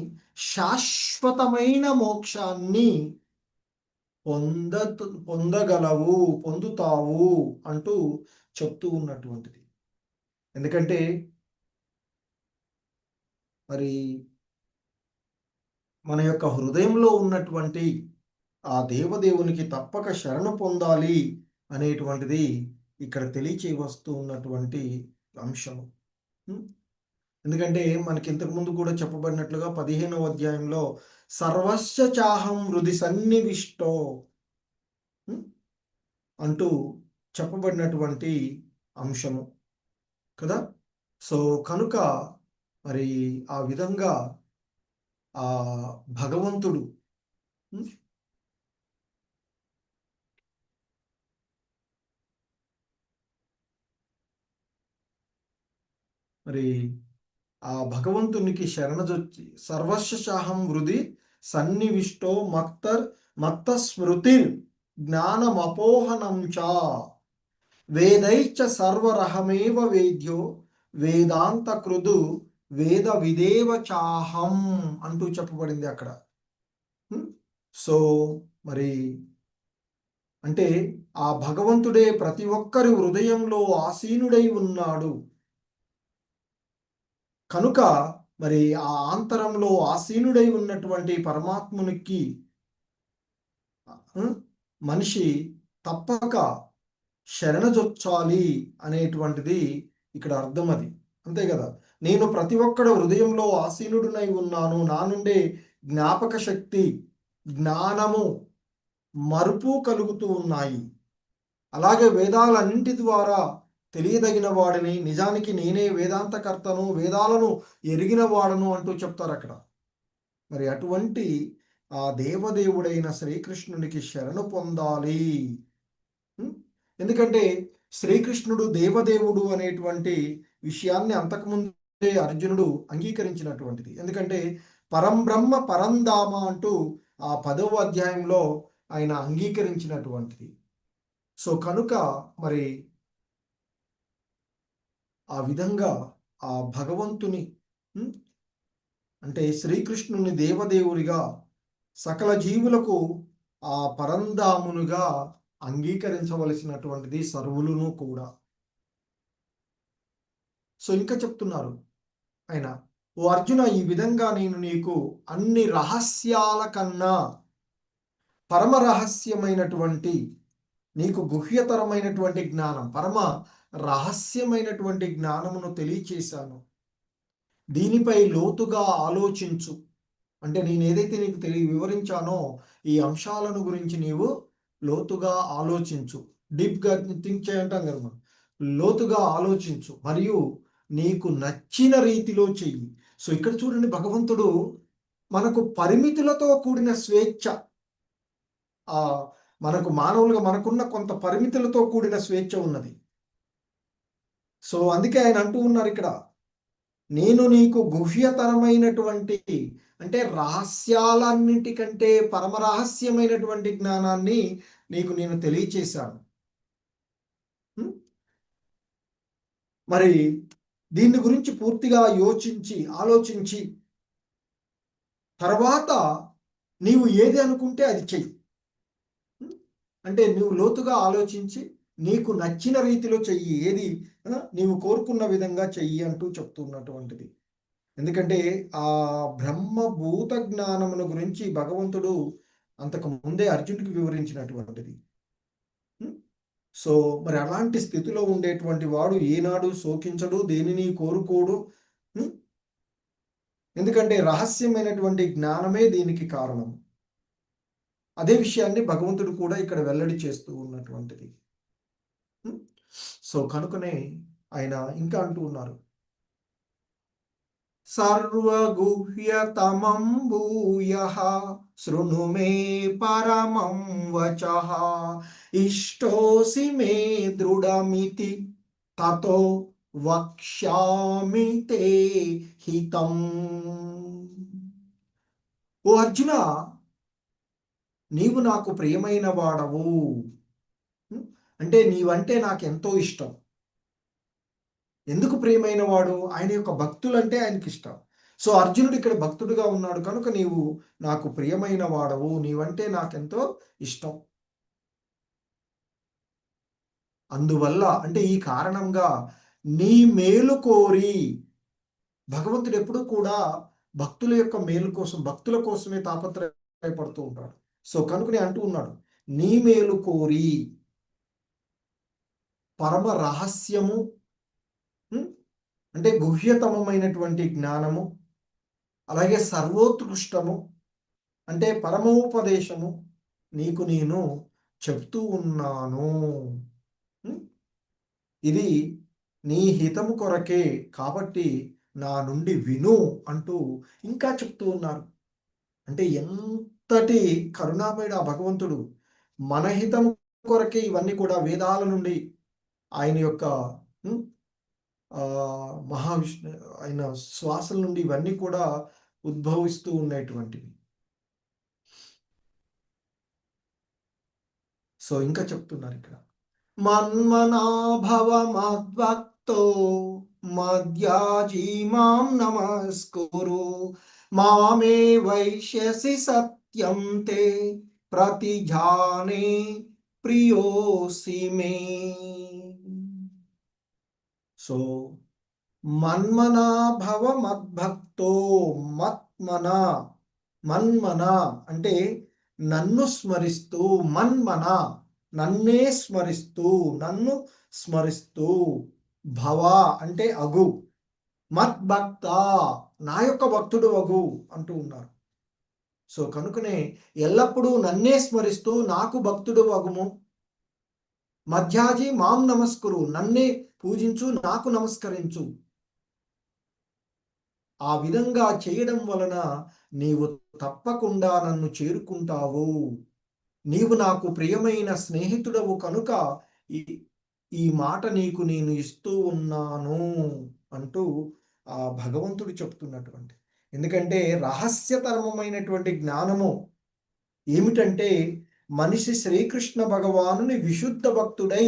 శాశ్వతమైన మోక్షాన్ని పొందుతావు అంటూ చెప్తూ ఉన్నటువంటిది. ఎందుకంటే మరి మన యొక్క హృదయంలో ఉన్నటువంటి ఆ దేవదేవునికి తప్పక శరణు పొందాలి అనేటువంటిది ఇక్కడ తెలియచేయవస్తూ ఉన్నటువంటి అంశము. ఎందుకంటే మనకి ఇంతకు ముందు కూడా చెప్పబడినట్లుగా 15వ అధ్యాయంలో సర్వస్య చాహం హృది సన్నివిష్టో అంటూ చెప్పబడినటువంటి అంశము కదా. సో కనుక మరి ఆ విధంగా ఆ భగవంతుడు మరి ఆ భగవంతునికి శరణజొచ్చి సర్వస్యాహం హృది సన్నివిష్టో మత్త స్మృతిర్ జ్ఞానమపోహనం చ వేదైశ్చ సర్వరహమేవ వేద్యో వేదాంత కృదు వేద విదేవ చాహం అంటూ చెప్పబడింది అక్కడ. సో మరి అంటే ఆ భగవంతుడే ప్రతి ఒక్కరి హృదయంలో ఆసీనుడై ఉన్నాడు కనుక మరి ఆ ఆంతరంలో ఆసీనుడై ఉన్నటువంటి పరమాత్మునికి మనిషి తప్పక శరణజొచ్చాలి అనేటువంటిది ఇక్కడ అర్థం. అది అంతే కదా. నేను ప్రతి ఒక్కడు హృదయంలో ఆసీనుడునై ఉన్నాను, నా నుండే జ్ఞాపక శక్తి, జ్ఞానము, మరుపు కలుగుతూ ఉన్నాయి. అలాగే వేదాలన్నింటి ద్వారా తెలియదగిన వాడిని, నిజానికి నేనే వేదాంతకర్తను, వేదాలను ఎరిగిన వాడను అంటూ చెప్తారు అక్కడ. మరి అటువంటి ఆ దేవదేవుడైన శ్రీకృష్ణునికి శరణు పొందాలి. ఎందుకంటే శ్రీకృష్ణుడు దేవదేవుడు అనేటువంటి విషయాన్ని అంతకుముందే అర్జునుడు అంగీకరించినటువంటిది. ఎందుకంటే పరంబ్రహ్మ పరంధామ అంటూ ఆ 10వ అధ్యాయంలో ఆయన అంగీకరించినటువంటిది. సో కనుక మరి ఆ విధంగా ఆ భగవంతుని అంటే శ్రీకృష్ణుని దేవదేవుడిగా సకల జీవులకు ఆ పరంధామునుగా అంగీకరించవలసినటువంటిది సర్వులను కూడా. సో ఇంకా చెప్తున్నారు ఆయన, ఓ అర్జున, ఈ విధంగా నేను నీకు అన్ని రహస్యాల కన్నా పరమ రహస్యమైనటువంటి, నీకు గుహ్యతరమైనటువంటి జ్ఞానం, పరమ రహస్యమైనటువంటి జ్ఞానమును తెలియచేశాను. దీనిపై లోతుగా ఆలోచించు. అంటే నేను ఏదైతే నీకు వివరించానో ఈ అంశాలను గురించి నీవు లోతుగా ఆలోచించు. డీప్గా థింక్ చేయంటాం కదా మనం. లోతుగా ఆలోచించు మరియు నీకు నచ్చిన రీతిలో చెయ్యి. సో ఇక్కడ చూడండి, భగవంతుడు మనకు పరిమితులతో కూడిన స్వేచ్ఛ, మనకు మానవులుగా మనకున్న కొంత పరిమితులతో కూడిన స్వేచ్ఛ ఉన్నది. సో అందుకే ఆయన అంటూ ఉన్నారు ఇక్కడ, నేను నీకు గుహ్యతరమైనటువంటి, అంటే రహస్యాలన్నిటికంటే పరమ రహస్యమైనటువంటి జ్ఞానాన్ని నీకు నేను తెలియచేశాను. మరి దీని గురించి పూర్తిగా ఆలోచించి తర్వాత నీవు ఏది అనుకుంటే అది చెయ్యి. అంటే నువ్వు లోతుగా ఆలోచించి నీకు నచ్చిన రీతిలో చెయ్యి, ఏది నీవు కోరుకున్న విధంగా చెయ్యి అంటూ చెప్తున్నటువంటిది. ఎందుకంటే ఆ బ్రహ్మభూత జ్ఞానమును గురించి భగవంతుడు అంతకు ముందే అర్జునుడికి వివరించినటువంటిది. సో మరి అలాంటి స్థితిలో ఉండేటువంటి వాడు ఏనాడు శోకించడు, దేనిని కోరుకోడు. ఎందుకంటే రహస్యమైనటువంటి జ్ఞానమే దీనికి కారణం. అదే విషయాన్ని భగవంతుడు కూడా ఇక్కడ వెల్లడి చేస్తూ ఉన్నటువంటిది. సో కనుకనే ఆయన ఇంకా అంటూ ఉన్నారు, సర్వగుహ్యతమం భూయః శృణు మే పరమం వచః ఇష్టోసి మే దృఢమితి తతో వక్ష్యామి తే హితం. ఓ అర్జున, నీవు నాకు ప్రియమైన వాడవు. అంటే నీవంటే నాకు ఎంతో ఇష్టం. ఎందుకు ప్రియమైన వాడు? ఆయన యొక్క భక్తులంటే ఆయనకి ఇష్టం. సో అర్జునుడు ఇక్కడ భక్తుడుగా ఉన్నాడు కనుక నీవు నాకు ప్రియమైన వాడవు, నీవంటే నాకెంతో ఇష్టం. అందువల్ల అంటే ఈ కారణంగా నీ మేలు కోరి, భగవంతుడు ఎప్పుడూ కూడా భక్తుల యొక్క మేలు కోసం, భక్తుల కోసమే తాపత్రయపడుతూ ఉంటాడు. సో కనుకనే అంటూ ఉన్నాడు, నీ మేలు కోరి పరమ రహస్యము, అంటే గుహ్యతమమైనటువంటి జ్ఞానము, అలాగే సర్వోత్కృష్టము అంటే పరమోపదేశము నీకు నేను చెప్తూ ఉన్నాను. ఇది నీ హితము కొరకే, కాబట్టి నా నుండి విను అంటూ ఇంకా చెప్తూ ఉన్నారు. అంటే ఎంతటి కరుణామయుడు ఆ భగవంతుడు. మన హితము కొరకే ఇవన్నీ కూడా వేదాల నుండి ఆయన యొక్క మహావిష్ణు ఆయన శ్వాసల నుండి ఇవన్నీ కూడా ఉద్భవిస్తూ ఉండేటువంటివి. సో ఇంకా చెప్తున్నారు ఇక్కడ, మన్మనాభవ మద్భక్తో మద్యాజీ మాం నమస్కురు మామే వైశ్యసి సత్యం తే ప్రతిజానే ప్రియోసి మే. సో మన్మనా భవ మద్భక్తో, మన్మన అంటే నన్ను స్మరిస్తూ, నన్నే స్మరిస్తూ, నన్ను స్మరిస్తూ, భవ అంటే అగు, మద్భక్త నా యొక్క భక్తుడు అగు అంటూ ఉన్నారు. సో కనుకనే ఎల్లప్పుడూ నన్నే స్మరిస్తూ నాకు భక్తుడు అగుము, మధ్యాజీ మాం నమస్కురు, నన్నే పూజించు, నాకు నమస్కరించు. ఆ విధంగా చేయడం వలన నీవు తప్పకుండా నన్ను చేరుకుంటావు. నీవు నాకు ప్రియమైన స్నేహితుడవు కనుక ఈ మాట నీకు నేను ఇస్తూ ఉన్నాను అంటూ ఆ భగవంతుడు చెప్తున్నటువంటి. ఎందుకంటే రహస్యతరమైనటువంటి జ్ఞానము ఏమిటంటే మనిషి శ్రీకృష్ణ భగవానుని విశుద్ధ భక్తుడై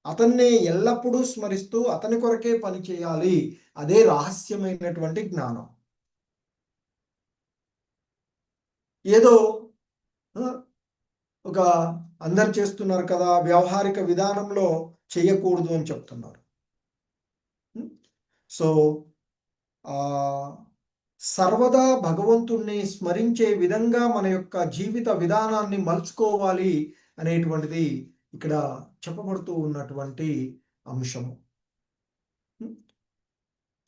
అతన్నే ఎల్లప్పుడూ స్మరిస్తూ అతని కొరకే పని చేయాలి. అదే రహస్యమైనటువంటి జ్ఞానం. ఏదో ఒక అందరు చేస్తున్నారు కదా, వ్యవహారిక విధానంలో చేయకూడదు అని చెప్తున్నారు. సో సర్వదా భగవంతుణ్ణి స్మరించే విధంగా మన యొక్క జీవిత విధానాన్ని మలుచుకోవాలి అనేటువంటిది ఇక్కడ చెప్పబడుతూ ఉన్నటువంటి అంశము.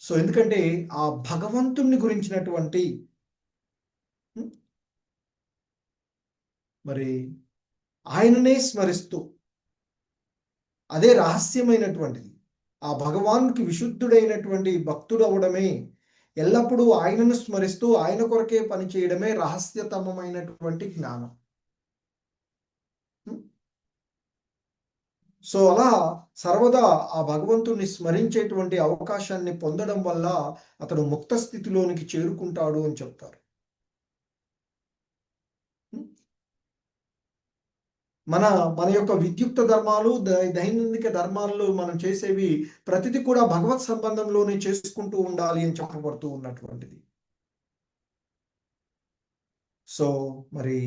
సో ఎందుకంటే ఆ భగవంతుణ్ణి గురించినటువంటి మరి ఆయననే స్మరిస్తూ అదే రహస్యమైనటువంటిది. ఆ భగవానుడికి విశుద్ధుడైనటువంటి భక్తుడు అవడమే, ఎల్లప్పుడూ ఆయనను స్మరిస్తూ ఆయన కొరకే పని చేయడమే రహస్యతమైనటువంటి జ్ఞానం. సో అలా సర్వదా ఆ భగవంతుణ్ణి స్మరించేటువంటి అవకాశాన్ని పొందడం వల్ల అతడు ముక్త స్థితిలోనికి చేరుకుంటాడు అని చెప్తారు. మన మన యొక్క విద్యుక్త ధర్మాలు, దైనందిక ధర్మాల్లో మనం చేసేవి ప్రతిదీ కూడా భగవత్ సంబంధంలోనే చేసుకుంటూ ఉండాలి అని చెప్పబడుతూ ఉన్నటువంటిది. సో మరి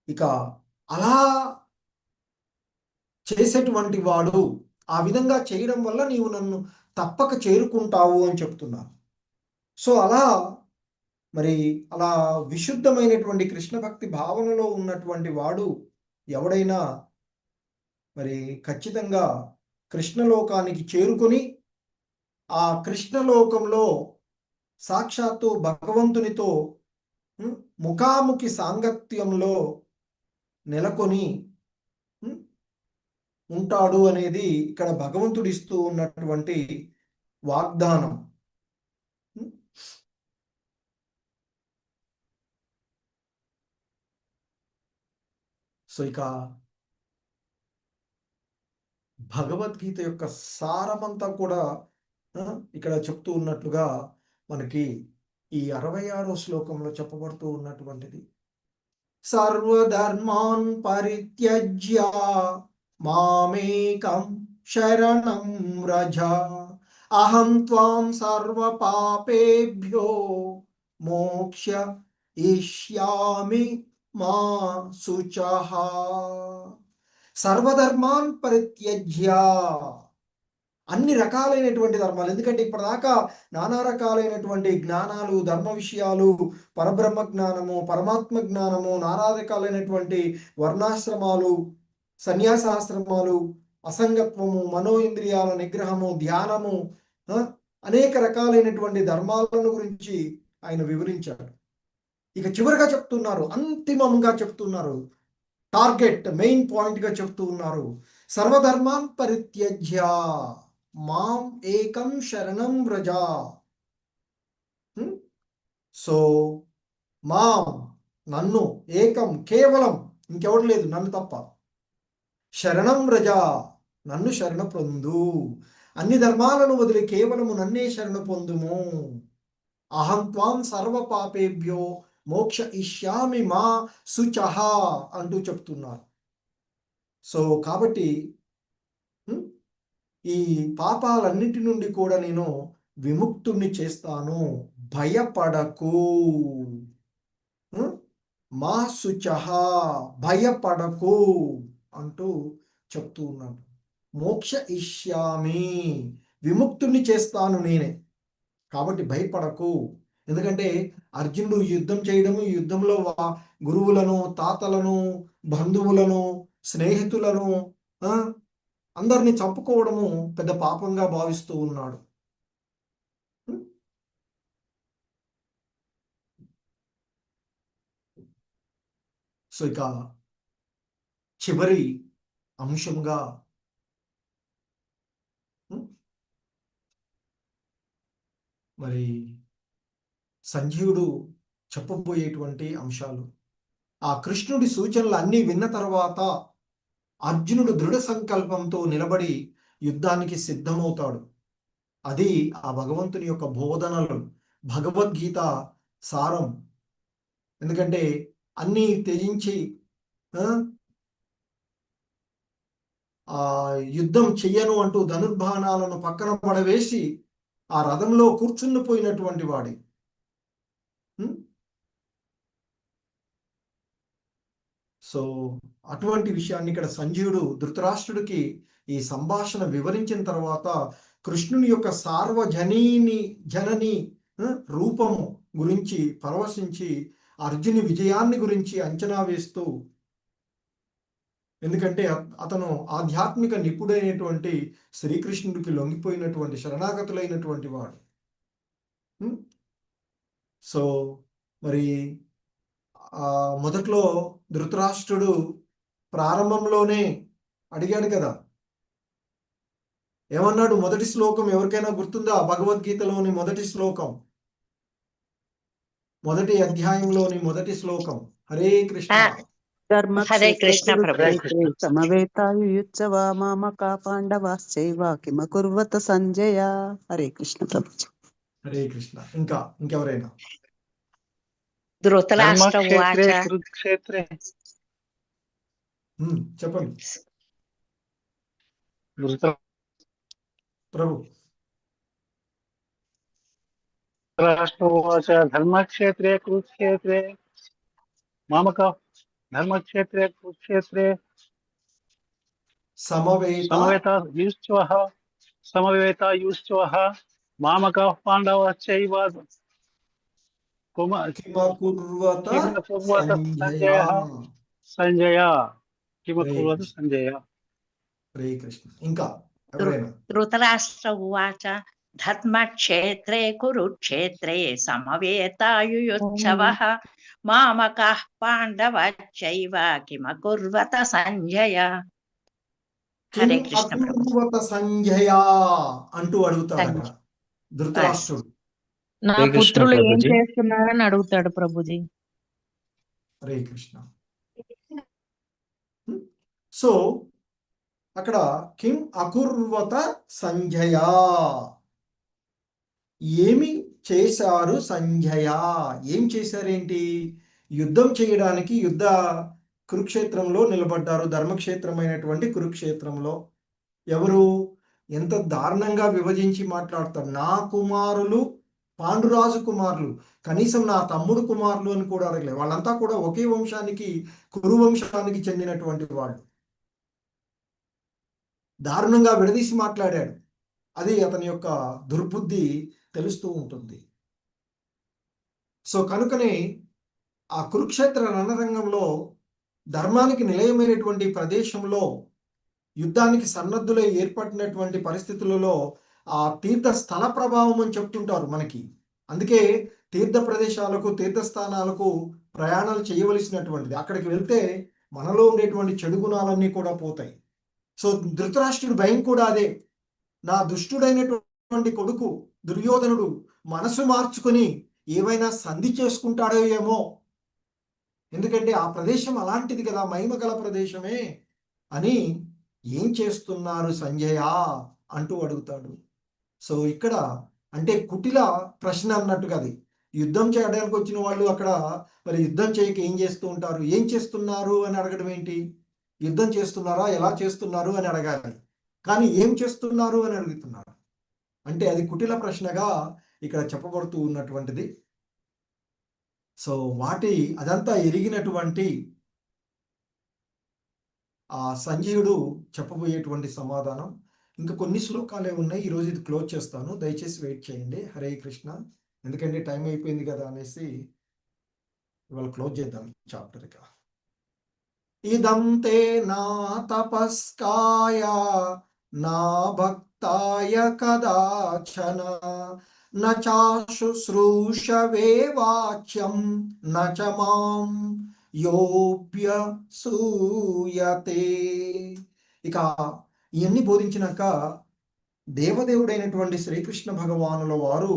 ఇక అలా చేసేటువంటి వాడు ఆ విధంగా చేయడం వల్ల నీవు నన్ను తప్పక చేరుకుంటావు అని చెప్తున్నారు. సో అలా మరి అలా విశుద్ధమైనటువంటి కృష్ణ భక్తి భావనలో ఉన్నటువంటి వాడు ఎవడైనా మరి ఖచ్చితంగా కృష్ణలోకానికి చేరుకొని ఆ కృష్ణలోకంలో సాక్షాత్తు భగవంతునితో ముఖాముఖి సాంగత్యంలో నెలకొని ఉంటాడు అనేది ఇక్కడ భగవంతుడు ఇస్తూ ఉన్నటువంటి వాగ్దానం. సో ఇక భగవద్గీత యొక్క సారమంతా కూడా ఇక్కడ చెప్తూ ఉన్నట్లుగా మనకి ఈ 66వ శ్లోకంలో చెప్పబడుతూ ఉన్నటువంటిది. సర్వధర్మాన్ పరిత్యజ్య మామేకం శరణం వ్రజ అహం త్వాం సర్వ పాపేభ్యో మోక్షయిష్యామి మా శుచః. సర్వధర్మాన్ పరిత్యజ్య, అన్ని రకాలైనటువంటి ధర్మాలు. ఎందుకంటే ఇప్పటిదాకా నానా రకాలైనటువంటి జ్ఞానాలు, ధర్మ విషయాలు, పరబ్రహ్మ జ్ఞానము, పరమాత్మ జ్ఞానము, నానా రకాలైనటువంటి వర్ణాశ్రమాలు, సన్యాసాశ్రమాలు, అసంగత్వము, మనో ఇంద్రియాల నిగ్రహము, ధ్యానము, అనేక రకాలైనటువంటి ధర్మాలను గురించి ఆయన వివరించాడు. ఇక చివరిగా చెప్తున్నారు, అంతిమంగా చెప్తున్నారు, టార్గెట్ మెయిన్ పాయింట్ గా చెప్తూ ఉన్నారు, సర్వధర్మాన్ పరిత్యజ్య మాం ఏకం శరణం వ్రజ. సో మాం, నన్ను, ఏకం, కేవలం, ఇంకెవడు లేదు నన్ను తప్ప, శరణం వ్రజ, నన్ను శరణ పొందు, అన్ని ధర్మాలను వదిలి కేవలము నన్నే శరణ పొందుము. అహం త్వాం సర్వ పాపేభ్యో మోక్ష ఇష్యామి మా శుచః అంటూ చెప్తున్నారు. సో కాబట్టి ఈ పాపాలన్నిటి నుండి కూడా నేను విముక్తుణ్ణి చేస్తాను, భయపడకు, మా శుచః, భయపడకు అంటూ చెప్తూ ఉన్నాను. మోక్ష ఇష్యామి, విముక్తుణ్ణి చేస్తాను నేనే, కాబట్టి భయపడకు. ఎందుకంటే అర్జునుడు యుద్ధం చేయడము, యుద్ధంలో గురువులను, తాతలను, బంధువులను, స్నేహితులను, అందరినీ చంపుకోవడము పెద్ద పాపంగా భావిస్తూ ఉన్నాడు. సో ఇక చివరి అంశంగా మరి సంజీవుడు చెప్పబోయేటువంటి అంశాలు, ఆ కృష్ణుడి సూచనలు అన్నీ విన్న తర్వాత అర్జునుడు దృఢ సంకల్పంతో నిలబడి యుద్ధానికి సిద్ధమవుతాడు. అది ఆ భగవంతుని యొక్క బోధనలు, భగవద్గీత సారం. ఎందుకంటే అన్నీ త్యజించి ఆ యుద్ధం చెయ్యను అంటూ ధనుర్బాణాలను పక్కన పడవేసి ఆ రథంలో కూర్చుండిపోయినటువంటి వాడి. సో అటువంటి విషయాన్ని ఇక్కడ సంజీవుడు ధృతరాష్ట్రుడికి ఈ సంభాషణ వివరించిన తర్వాత కృష్ణుని యొక్క జనని రూపము గురించి పరవశించి అర్జుని విజయాన్ని గురించి అంచనా వేస్తూ, ఎందుకంటే అతను ఆధ్యాత్మిక నిపుడైనటువంటి శ్రీకృష్ణుడికి లొంగిపోయినటువంటి శరణాగతులైనటువంటి వాడు. సో మరి మొదట్లో ధృతరాష్ట్రుడు ప్రారంభంలోనే అడిగాడు కదా, ఏమన్నాడు? మొదటి శ్లోకం ఎవరికైనా గుర్తుందా? భగవద్గీతలోని మొదటి శ్లోకం, మొదటి అధ్యాయంలోని మొదటి శ్లోకం. హరే కృష్ణ. హరే కృష్ణ సమవేతాయుయుత్సవా మామకా పాండవాశ్చైవ కిమకుర్వత సంజయ. హరే కృష్ణ ప్రభుజీ. హరే కృష్ణ. ఇంకెవరైనా? ధృతరాష్ట్రవాచ. కురుక్షేత్రే. చెప్పండి ప్రభు. ధృతరాష్ట్రవాచ ధర్మక్షేత్రే కురుక్షేత్రే మామక ధర్మక్షేత్రే కురుక్షేత్రే సమవేతాయుశ్చవః మామక పాండవశ్చైవ సంజయ. కిమకుర్వత సంజయ. హరే కృష్ణ. ఇంకా ఎవరైనా? ధృతరాష్ట్ర ఉవాచ ధర్మక్షేత్రే కురుక్షేత్రే సమవేతాయుయుత్సవః మామకః పాండవశ్చైవ కిమకుర్వత సంజయ. హరే కృష్ణ అకుర్వత సంజయ అంటూ అడుగుతాడు ధృతరాష్ట్రుడు. నా పుత్రులు ఏం చేస్తున్నారని అడుగుతాడు ప్రభుజీ. హరే కృష్ణ. సో అక్కడ కిం అకుర్వత సంజయ, ఏమి చేశారు సంజయ? ఏం చేశారేంటి? యుద్ధం చేయడానికి కురుక్షేత్రంలో నిలబడ్డారు, ధర్మక్షేత్రమైనటువంటి కురుక్షేత్రంలో. ఎవరు ఎంత దారుణంగా విభజించి మాట్లాడతారు? నా కుమారులు పాండురాజు కుమారులు, కనీసం నా తమ్ముడు కుమారులు అని కూడా అడగలేదు. వాళ్ళంతా కూడా ఒకే వంశానికి, కురు వంశానికి చెందినటువంటి వాళ్ళు. దారుణంగా విడదీసి మాట్లాడాడు. అది అతని యొక్క దుర్బుద్ధి తెలుస్తూ ఉంటుంది. సో కనుకనే ఆ కురుక్షేత్ర రణరంగంలో, ధర్మానికి నిలయమైనటువంటి ప్రదేశంలో, యుద్ధానికి సన్నద్ధులై ఏర్పడినటువంటి పరిస్థితులలో ఆ తీర్థ స్థల ప్రభావం అని చెప్తుంటారు మనకి. అందుకే తీర్థ ప్రదేశాలకు, తీర్థస్థానాలకు ప్రయాణాలు చేయవలసినటువంటిది. అక్కడికి వెళ్తే మనలో ఉండేటువంటి చెడు గుణాలన్నీ కూడా పోతాయి. సో ధృతరాష్ట్రుడి భయం కూడా అదే. నా దుష్టుడైనటువంటి కొడుకు దుర్యోధనుడు మనసు మార్చుకొని ఏవైనా సంధి చేసుకుంటాడో ఏమో, ఎందుకంటే ఆ ప్రదేశం అలాంటిది కదా, మహిమగల ప్రదేశమే అని. ఏం చేస్తున్నారు సంజయ అంటూ అడుగుతాడు. సో ఇక్కడ అంటే కుటిల ప్రశ్న అన్నట్టుగా, అది యుద్ధం చేయడానికి వచ్చిన వాళ్ళు అక్కడ మరి యుద్ధం చేయక ఏం చేస్తూ ఉంటారు? ఏం చేస్తున్నారు అని అడగడం ఏంటి? యుద్ధం చేస్తున్నారా, ఎలా చేస్తున్నారు అని అడగాలి. కానీ ఏం చేస్తున్నారు అని అడుగుతున్నారు అంటే అది కుటిల ప్రశ్నగా ఇక్కడ చెప్పబడుతూ ఉన్నటువంటిది. సో అదంతా ఎరిగినటువంటి ఆ సంజయుడు చెప్పబోయేటువంటి సమాధానం. ఇంకా కొన్ని శ్లోకాలే ఉన్నాయి. ఈరోజు ఇది క్లోజ్ చేస్తాను, దయచేసి వెయిట్ చేయండి. హరే కృష్ణ. ఎందుకంటే టైం అయిపోయింది కదా అనేసి ఇవాళ క్లోజ్ చేద్దాం చాప్టర్. ఇక ఇదం తే నా తపస్కాయ నా భక్తాయ కదాచన న చాశుశ్రూషవే వాచ్యం న చ మాం యోభ్యసూయతే. ఇక ఇవన్నీ బోధించినాక దేవదేవుడైనటువంటి శ్రీకృష్ణ భగవానుల వారు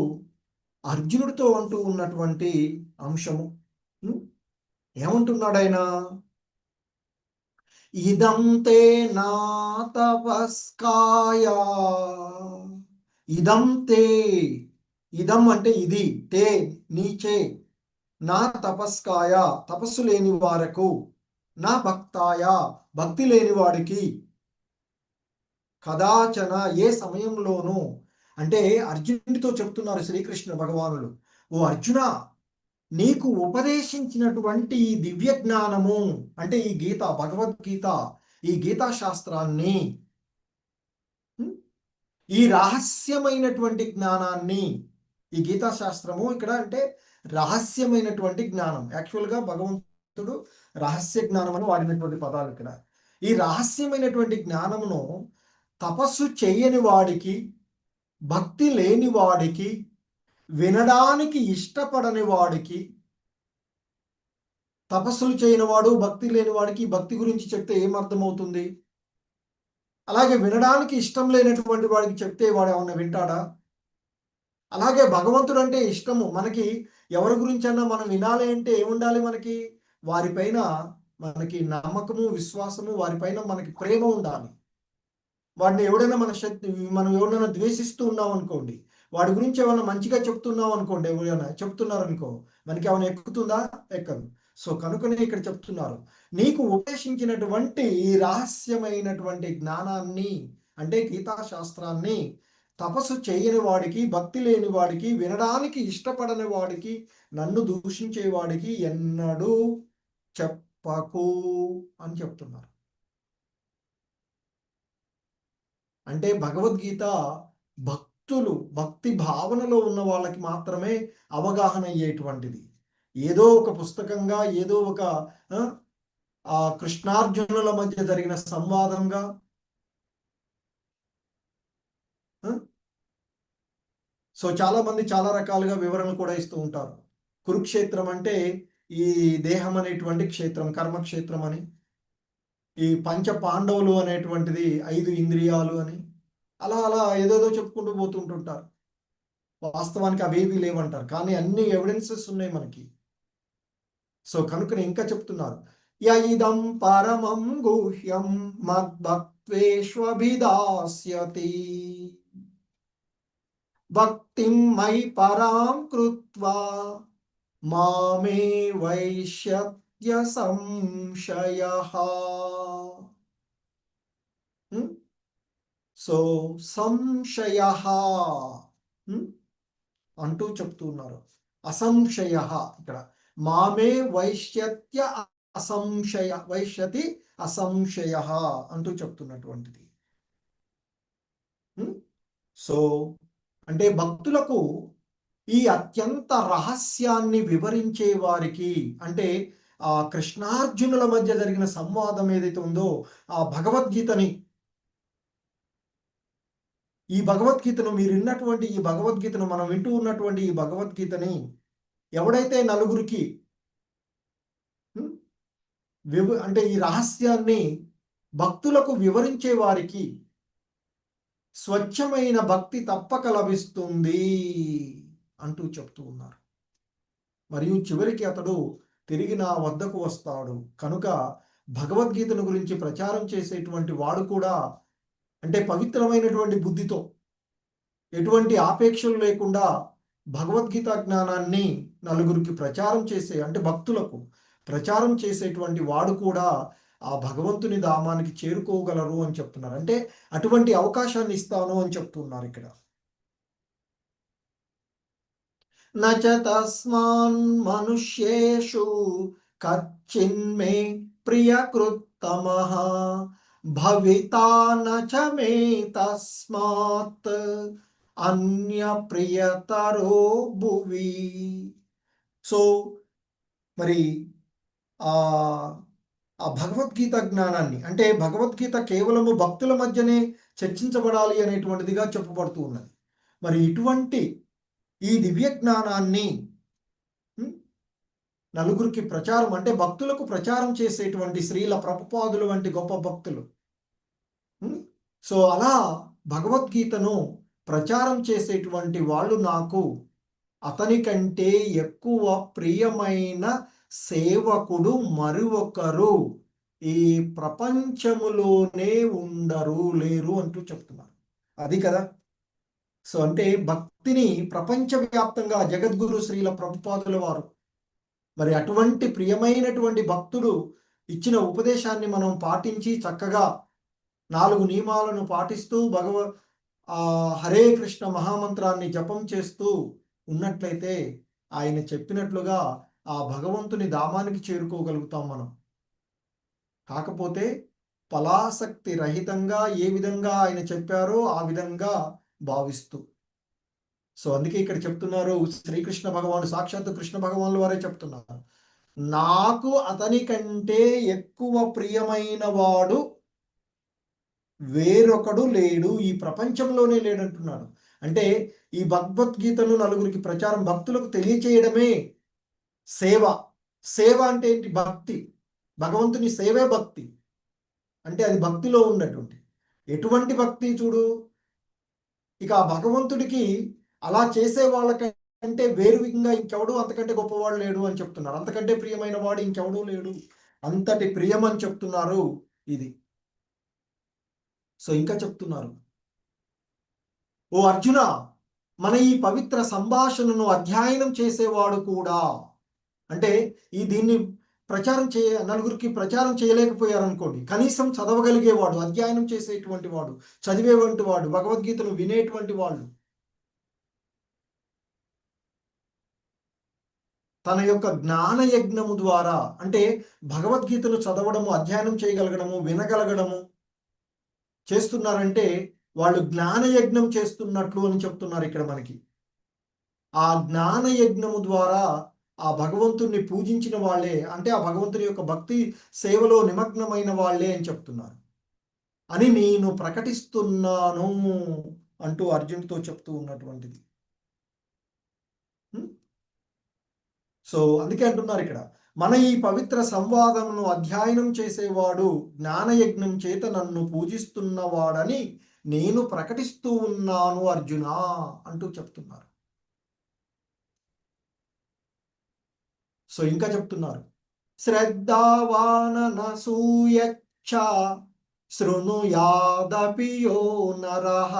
అర్జునుడితో అంటూ ఉన్నటువంటి అంశము ఏమంటున్నాడు ఆయన? ఇదం తే నా తపస్కాయ, ఇదం తే, ఇదం అంటే ఇది, తే నీచే, నా తపస్కాయ తపస్సు లేని వారకు, నా భక్తాయ భక్తి లేని వాడికి, కదాచన ఏ సమయంలోనూ, అంటే అర్జునుడితో చెప్తున్నారు శ్రీకృష్ణ భగవానుడు, ఓ అర్జున, నీకు ఉపదేశించినటువంటి ఈ దివ్య జ్ఞానము అంటే ఈ గీత, భగవద్గీత, ఈ గీతా శాస్త్రాన్ని, ఈ రహస్యమైనటువంటి జ్ఞానాన్ని, ఈ గీతా శాస్త్రము ఇక్కడ అంటే రహస్యమైనటువంటి జ్ఞానం. యాక్చువల్గా భగవంతుడు రహస్య జ్ఞానం అని వాడినటువంటి పదాలు ఇక్కడ. ఈ రహస్యమైనటువంటి జ్ఞానమును తపస్సు చేయని వాడికి, భక్తి లేని వాడికి, వినడానికి ఇష్టపడని వాడికి, తపస్సులు చేయని వాడు, భక్తి లేని వాడికి భక్తి గురించి చెప్తే ఏమర్థమవుతుంది? అలాగే వినడానికి ఇష్టం లేనటువంటి వాడికి చెప్తే వాడు ఏమన్నా వింటాడా? అలాగే భగవంతుడు అంటే ఇష్టము, మనకి ఎవరి గురించి అన్నా మనం వినాలి అంటే ఏముండాలి? మనకి వారిపైన మనకి నమ్మకము, విశ్వాసము, వారిపైన మనకి ప్రేమ ఉండాలి. వాడిని ఎవడైనా మనం ఎవరైనా ద్వేషిస్తూ ఉన్నాం అనుకోండి, వాడి గురించి ఏమైనా మంచిగా చెప్తున్నాం అనుకోండి, ఎవరైనా చెప్తున్నారు అనుకో, మనకి ఏమైనా ఎక్కుతుందా? ఎక్కదు. సో కనుకనే ఇక్కడ చెప్తున్నారు, నీకు ఉపదేశించినటువంటి ఈ రహస్యమైనటువంటి జ్ఞానాన్ని అంటే గీతా శాస్త్రాన్ని తపస్సు చేయని వాడికి, భక్తి లేని వాడికి, వినడానికి ఇష్టపడని వాడికి, నన్ను దూషించే వాడికి ఎన్నడూ చెప్పకు అని చెప్తున్నారు. అంటే భగవద్గీత భక్తులు, భక్తి భావనలో ఉన్న వాళ్ళకి మాత్రమే అవగాహన అయ్యేటువంటిది. ఏదో ఒక పుస్తకంగా, ఏదో ఒక కృష్ణార్జునుల మధ్య జరిగిన సంవాదంగా, సో చాలా మంది చాలా రకాలుగా వివరణలు కూడా ఇస్తూ ఉంటారు. కురుక్షేత్రం అంటే ఈ దేహం అనేటువంటి క్షేత్రం, కర్మక్షేత్రం అని, ఈ పంచ పాండవులు అనేటువంటిది 5 ఇంద్రియాలు అని, అలా అలా ఏదేదో చెప్పుకుంటూ పోతుంటుంటారు. వాస్తవానికి అవేవి లేవంటారు, కానీ అన్ని ఎవిడెన్సెస్ ఉన్నాయి మనకి. సో కనుకనే ఇంకా చెప్తున్నారు, యయిదం పరమం గుహ్యం మద్భక్త్వేష్వభిదాస్యతి భక్తిం మయి పరాం కృత్వా మామే వైష్యత్య సంశయః. సో సంశయః అంటూ చెప్తున్నారు. అసంశయః ఇక్కడ మామే వైష్యత్య అసంశయ, వైష్యతి అసంశయః అంటూ చెప్తున్నటువంటిది. సో అంటే భక్తులకు ఈ అత్యంత రహస్యాన్ని వివరించే వారికి, అంటే ఆ కృష్ణార్జునుల మధ్య జరిగిన సంవాదం ఏదైతే ఉందో ఆ భగవద్గీతని, ఈ భగవద్గీతను మీరు విన్నటువంటి ఈ భగవద్గీతను, మనం వింటూ ఉన్నటువంటి ఈ భగవద్గీతని ఎవడైతే నలుగురికి అంటే ఈ రహస్యాన్ని భక్తులకు వివరించే వారికి స్వచ్ఛమైన భక్తి తప్పక లభిస్తుంది అంటూ చెప్తూ ఉన్నారు. మరియు చివరికి అతడు తిరిగి నా వద్దకు వస్తాడు. కనుక భగవద్గీతను గురించి ప్రచారం చేసేటువంటి వాడు కూడా అంటే పవిత్రమైనటువంటి బుద్ధితో, ఎటువంటి ఆపేక్షలు లేకుండా భగవద్గీత జ్ఞానాన్ని నలుగురికి ప్రచారం చేసే, అంటే భక్తులకు ప్రచారం చేసేటువంటి వాడు కూడా ఆ భగవంతుని ధామానికి చేరుకోగలరు అని చెప్తున్నారు. అంటే అటువంటి అవకాశాన్ని ఇస్తాను అని చెప్తున్నారు ఇక్కడ. నచ తస్మాన్ మనుష్యేషు కచ్చిన్మే ప్రియకృత్తమః భవితా నచ మే తస్మాత్ అన్య ప్రియతరో భువి. సో మరి ఆ భగవద్గీత జ్ఞానాన్ని, అంటే భగవద్గీత కేవలము భక్తుల మధ్యనే చర్చించబడాలి అనేటువంటిదిగా చెప్పబడుతూ ఉన్నది. మరి ఇటువంటి ఈ దివ్య జ్ఞానాన్ని నలుగురికి ప్రచారం, అంటే భక్తులకు ప్రచారం చేసేటువంటి శ్రీల ప్రభుపాదులు వంటి గొప్ప భక్తులు, సో అలా భగవద్గీతను ప్రచారం చేసేటువంటి వాళ్ళు నాకు అతని కంటే ఎక్కువ ప్రియమైన సేవకుడు మరి ఒకరు ఈ ప్రపంచములోనే ఉండరు, లేరు అంటూ చెప్తున్నారు. అది కదా సో అంటే భక్తిని ప్రపంచవ్యాప్తంగా జగద్గురు శ్రీల ప్రభుపాదుల వారు, మరి అటువంటి ప్రియమైనటువంటి భక్తుడు ఇచ్చిన ఉపదేశాన్ని మనం పాటించి చక్కగా 4 నియమాలను పాటిస్తూ హరే కృష్ణ మహామంత్రాన్ని జపం చేస్తూ ఉన్నట్లయితే ఆయన చెప్పినట్లుగా ఆ భగవంతుని ధామానికి చేరుకోగలుగుతాం మనం. కాకపోతే ఫలాసక్తి రహితంగా ఏ విధంగా ఆయన చెప్పారో ఆ విధంగా భావిస్తూ. సో అందుకే ఇక్కడ చెప్తున్నారు శ్రీకృష్ణ భగవాను, సాక్షాత్తు కృష్ణ భగవానుల వారే చెప్తున్నారు, నాకు అతని కంటే ఎక్కువ ప్రియమైన వాడు వేరొకడు లేడు, ఈ ప్రపంచంలోనే లేడంటున్నాడు. అంటే ఈ భగవద్గీతను నలుగురికి ప్రచారం, భక్తులకు తెలియచేయడమే సేవ. సేవ అంటే ఏంటి? భక్తి. భగవంతుని సేవే భక్తి. అంటే అది భక్తిలో ఉన్నటువంటి ఎటువంటి భక్తి చూడు. ఇక ఆ భగవంతుడికి అలా చేసే వాళ్ళకంటే వేరుగా ఇంకెవడు అంతకంటే గొప్పవాడు లేడు అని చెప్తున్నారు. అంతకంటే ప్రియమైన వాడు ఇంకెవడూ లేడు, అంతటి ప్రియం అని చెప్తున్నారు ఇది. సో ఇంకా చెప్తున్నారు, ఓ అర్జున, మన ఈ పవిత్ర సంభాషణను అధ్యయనం చేసేవాడు కూడా, అంటే దీన్ని నలుగురికి ప్రచారం చేయలేకపోయారనుకోండి, కనీసం చదవగలిగేవాడు, అధ్యయనం చేసేటువంటి వాడు, చదివేటువంటి వాడు, భగవద్గీతను వినేటువంటి వాళ్ళు, తన యొక్క జ్ఞానయజ్ఞము ద్వారా, అంటే భగవద్గీతను చదవడము, అధ్యయనం చేయగలగడము, వినగలగడము చేస్తున్నారంటే వాళ్ళు జ్ఞానయజ్ఞం చేస్తున్నట్లు అని చెప్తున్నారు ఇక్కడ మనకి. ఆ జ్ఞానయజ్ఞము ద్వారా ఆ భగవంతుణ్ణి పూజించిన వాళ్ళే, అంటే ఆ భగవంతుని యొక్క భక్తి సేవలో నిమగ్నమైన వాళ్ళే అని చెప్తున్నారు అని నేను ప్రకటిస్తున్నాను అంటూ అర్జునుడితో చెప్తూ ఉన్నటువంటిది. సో అందుకే అంటున్నారు ఇక్కడ, మన ఈ పవిత్ర సంవాదమును అధ్యయనం చేసేవాడు జ్ఞానయజ్ఞం చేత నన్ను పూజిస్తున్నవాడని నేను ప్రకటిస్తూ ఉన్నాను అర్జున అంటూ చెప్తున్నారు. సో ఇంకా చెప్తున్నారు, శ్రద్ధావాననసూయచ్చ శృణుయాదపి యో నరః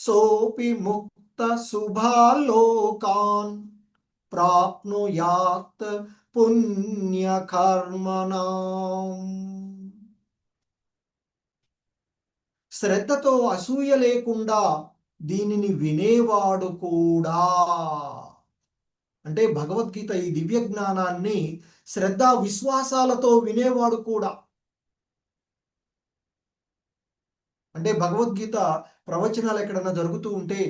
సోపి ముక్త శుభాలోకాన్ ప్రాప్నుయాత్ పుణ్యకర్మణాం. శ్రద్ధతో అసూయ లేకుండా దీనిని వినేవాడు కూడా, అంటే భగవద్గీత ఈ దివ్య జ్ఞానాన్ని శ్రద్ధ విశ్వాసాలతో వినేవాడు కూడా, అంటే భగవద్గీత ప్రవచనాలు ఎక్కడన్నా జరుగుతూ ఉంటే,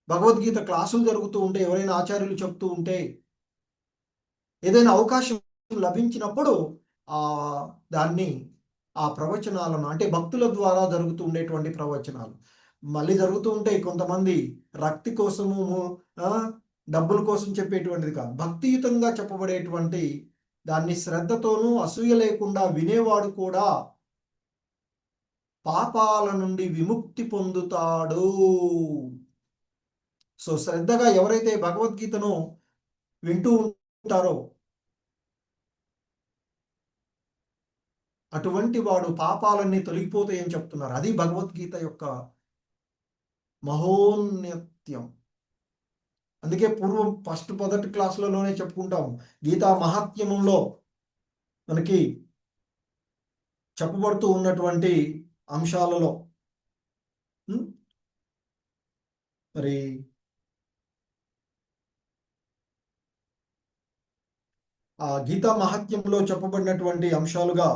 భగవద్గీత క్లాసులు జరుగుతూ ఉంటే, ఎవరైనా ఆచార్యులు చెప్తూ ఉంటే, ఏదైనా అవకాశం లభించినప్పుడు దాన్ని ఆ ప్రవచనాలను, అంటే భక్తుల ద్వారా జరుగుతూ ఉండేటువంటి ప్రవచనాలు మళ్ళీ జరుగుతూ ఉంటాయి. కొంతమంది రక్తి కోసము డబ్బుల కోసం చెప్పేటువంటిది కాదు, భక్తియుతంగా చెప్పబడేటువంటి దాన్ని శ్రద్ధతోనూ అసూయ లేకుండా వినేవాడు కూడా పాపాల నుండి విముక్తి పొందుతాడు. సో శ్రద్ధగా ఎవరైతే భగవద్గీతను వింటూ ఉంటారో అటువంటి వాడు పాపాలన్నీ తొలగిపోతాయని చెప్తున్నారు. అది భగవద్గీత యొక్క మహోన్నత్యం. అందుకే పూర్వం మొదటి క్లాసులలోనే చెప్పుకుంటాం, గీతా మహాత్మ్యంలో మనకి చెప్పబడుతూ ఉన్నటువంటి అంశాలలో మరి ఆ గీతా మహాత్మ్యంలో చెప్పబడినటువంటి అంశాలుగా,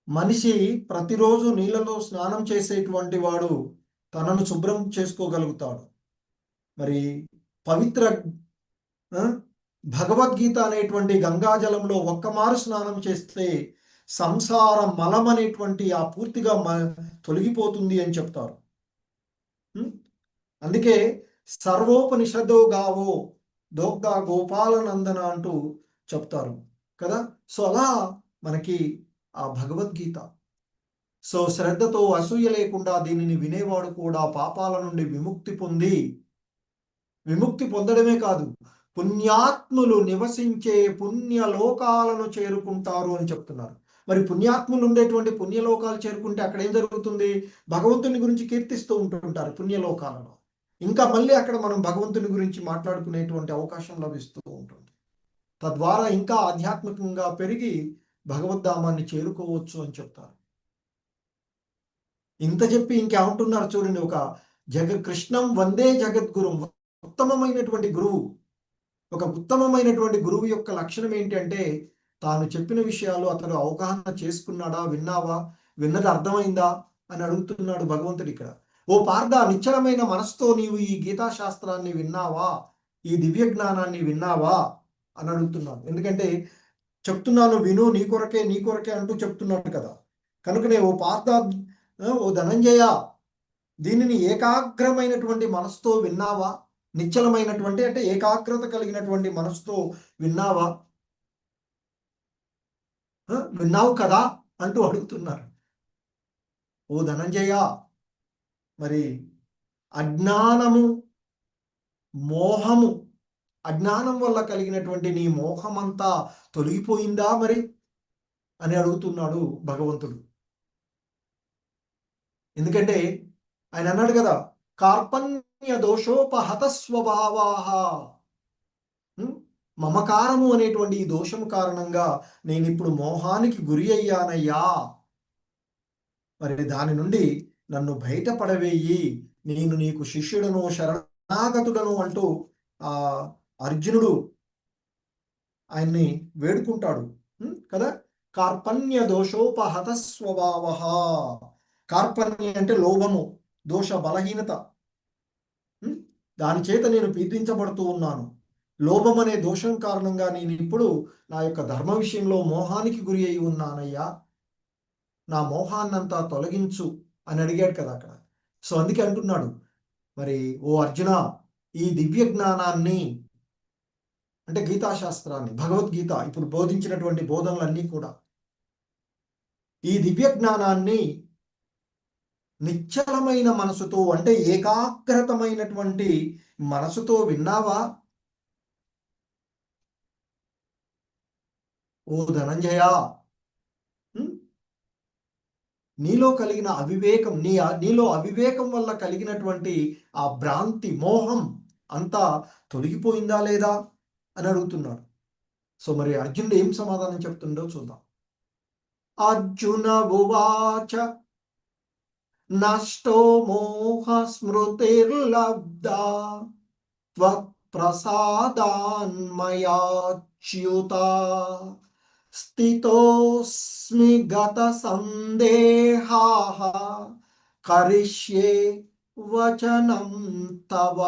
మనిషి ప్రతిరోజు నీళ్ళలో స్నానం చేసేటువంటి వాడు తనను శుభ్రం చేసుకోగలుగుతాడు. మరి పవిత్ర భగవద్గీత అనేటువంటి గంగాజలంలో ఒక్కమారు స్నానం చేస్తే సంసార మలం అనేటువంటి ఆ పూర్తిగా తొలగిపోతుంది అని చెప్తారు. అందుకే సర్వోపనిషదో గావో దోగ్గా గోపాలనందన అంటూ చెప్తారు కదా. సో అలా మనకి ఆ భగవద్గీత, సో శ్రద్ధతో అసూయ లేకుండా దీనిని వినేవాడు కూడా పాపాల నుండి విముక్తి పొందడమే కాదు, పుణ్యాత్ములు నివసించే పుణ్యలోకాలను చేరుకుంటారు అని చెప్తున్నారు. మరి పుణ్యాత్ములు ఉండేటువంటి పుణ్యలోకాలు చేరుకుంటే అక్కడ ఏం జరుగుతుంది? భగవంతుని గురించి కీర్తిస్తూ ఉంటుంటారు పుణ్యలోకాలలో. ఇంకా మళ్ళీ అక్కడ మనం భగవంతుని గురించి మాట్లాడుకునేటువంటి అవకాశం లభిస్తూ ఉంటుంది. తద్వారా ఇంకా ఆధ్యాత్మికంగా పెరిగి భగవద్ధామాన్ని చేరుకోవచ్చు అని చెప్తారు. ఇంత చెప్పి ఇంకేమంటున్నారు చూడండి, ఒక కృష్ణం వందే జగద్గురు, ఉత్తమమైనటువంటి గురువు. ఒక ఉత్తమమైనటువంటి గురువు యొక్క లక్షణం ఏంటంటే తాను చెప్పిన విషయాలు అతడు అవగాహన చేసుకున్నాడా, విన్నావా, విన్నది అర్థమైందా అని అడుగుతున్నాడు భగవంతుడు ఇక్కడ. ఓ పార్థ, నిశ్చలమైన మనసుతో నీవు ఈ గీతాశాస్త్రాన్ని విన్నావా, ఈ దివ్య జ్ఞానాన్ని విన్నావా అని అడుగుతున్నాను. ఎందుకంటే చెప్తున్నాను విను, నీ కొరకే అంటూ చెప్తున్నాడు కదా. కనుకనే ఓ పార్థ, ఓ ధనంజయ, దీనిని ఏకాగ్రమైనటువంటి మనసుతో విన్నావా, నిశ్చలమైనటువంటి అంటే ఏకాగ్రత కలిగినటువంటి మనసుతో విన్నావా, విన్నావు కదా అంటూ అడుగుతున్నారు. ఓ ధనంజయ, మరి అజ్ఞానము, మోహము, అజ్ఞానం వల్ల కలిగినటువంటి నీ మోహమంతా తొలగిపోయిందా మరి అని అడుగుతున్నాడు భగవంతుడు. ఎందుకంటే ఆయన అన్నాడు కదా, కార్పణ్య దోషోపహత స్వభావాః, మమకారము అనేటువంటి ఈ దోషము కారణంగా నేను ఇప్పుడు మోహానికి గురి అయ్యానయ్యా, మరి దాని నుండి నన్ను బయటపడవేయి, నేను నీకు శిష్యుడను శరణాగతుడను అంటూ ఆ అర్జునుడు ఆయన్ని వేడుకుంటాడు కదా. కార్పణ్య దోషోపహత స్వభావః, కార్పణ్య అంటే లోభము, దోష బలహీనత, దాని చేత నేను పీడించబడుతూ ఉన్నాను. లోభం అనే దోషం కారణంగా నేను ఇప్పుడు నా యొక్క ధర్మ విషయంలో మోహానికి గురి అయి ఉన్నానయ్యా, నా మోహాన్నంతా తొలగించు అని అడిగాడు కదా అక్కడ. సో అందుకే అంటున్నాడు, మరి ఓ అర్జున, ఈ దివ్య జ్ఞానాన్ని అంటే గీతాశాస్త్రాన్ని, భగవద్గీత ఇప్పుడు బోధించినటువంటి బోధనలన్నీ కూడా, ఈ దివ్య జ్ఞానాన్ని నిశ్చలమైన మనసుతో అంటే ఏకాగ్రతమైనటువంటి మనసుతో విన్నావా? ఓ ధనంజయ, నీలో కలిగిన అవివేకం, నీలో అవివేకం వల్ల కలిగినటువంటి ఆ భ్రాంతి, మోహం అంతా తొలగిపోయిందా లేదా అని అడుగుతున్నాడు. సో మరి అర్జునుడు ఏం సమాధానం చెప్తుండో చూద్దాం. అర్జున ఉవాచ నష్టో మోహ స్మృతిర్లబ్ధా త్వత్ప్రసాదాన్మయాచ్యుత స్థితోస్మి గత సందేహాః కరిష్యే వచనం తవ.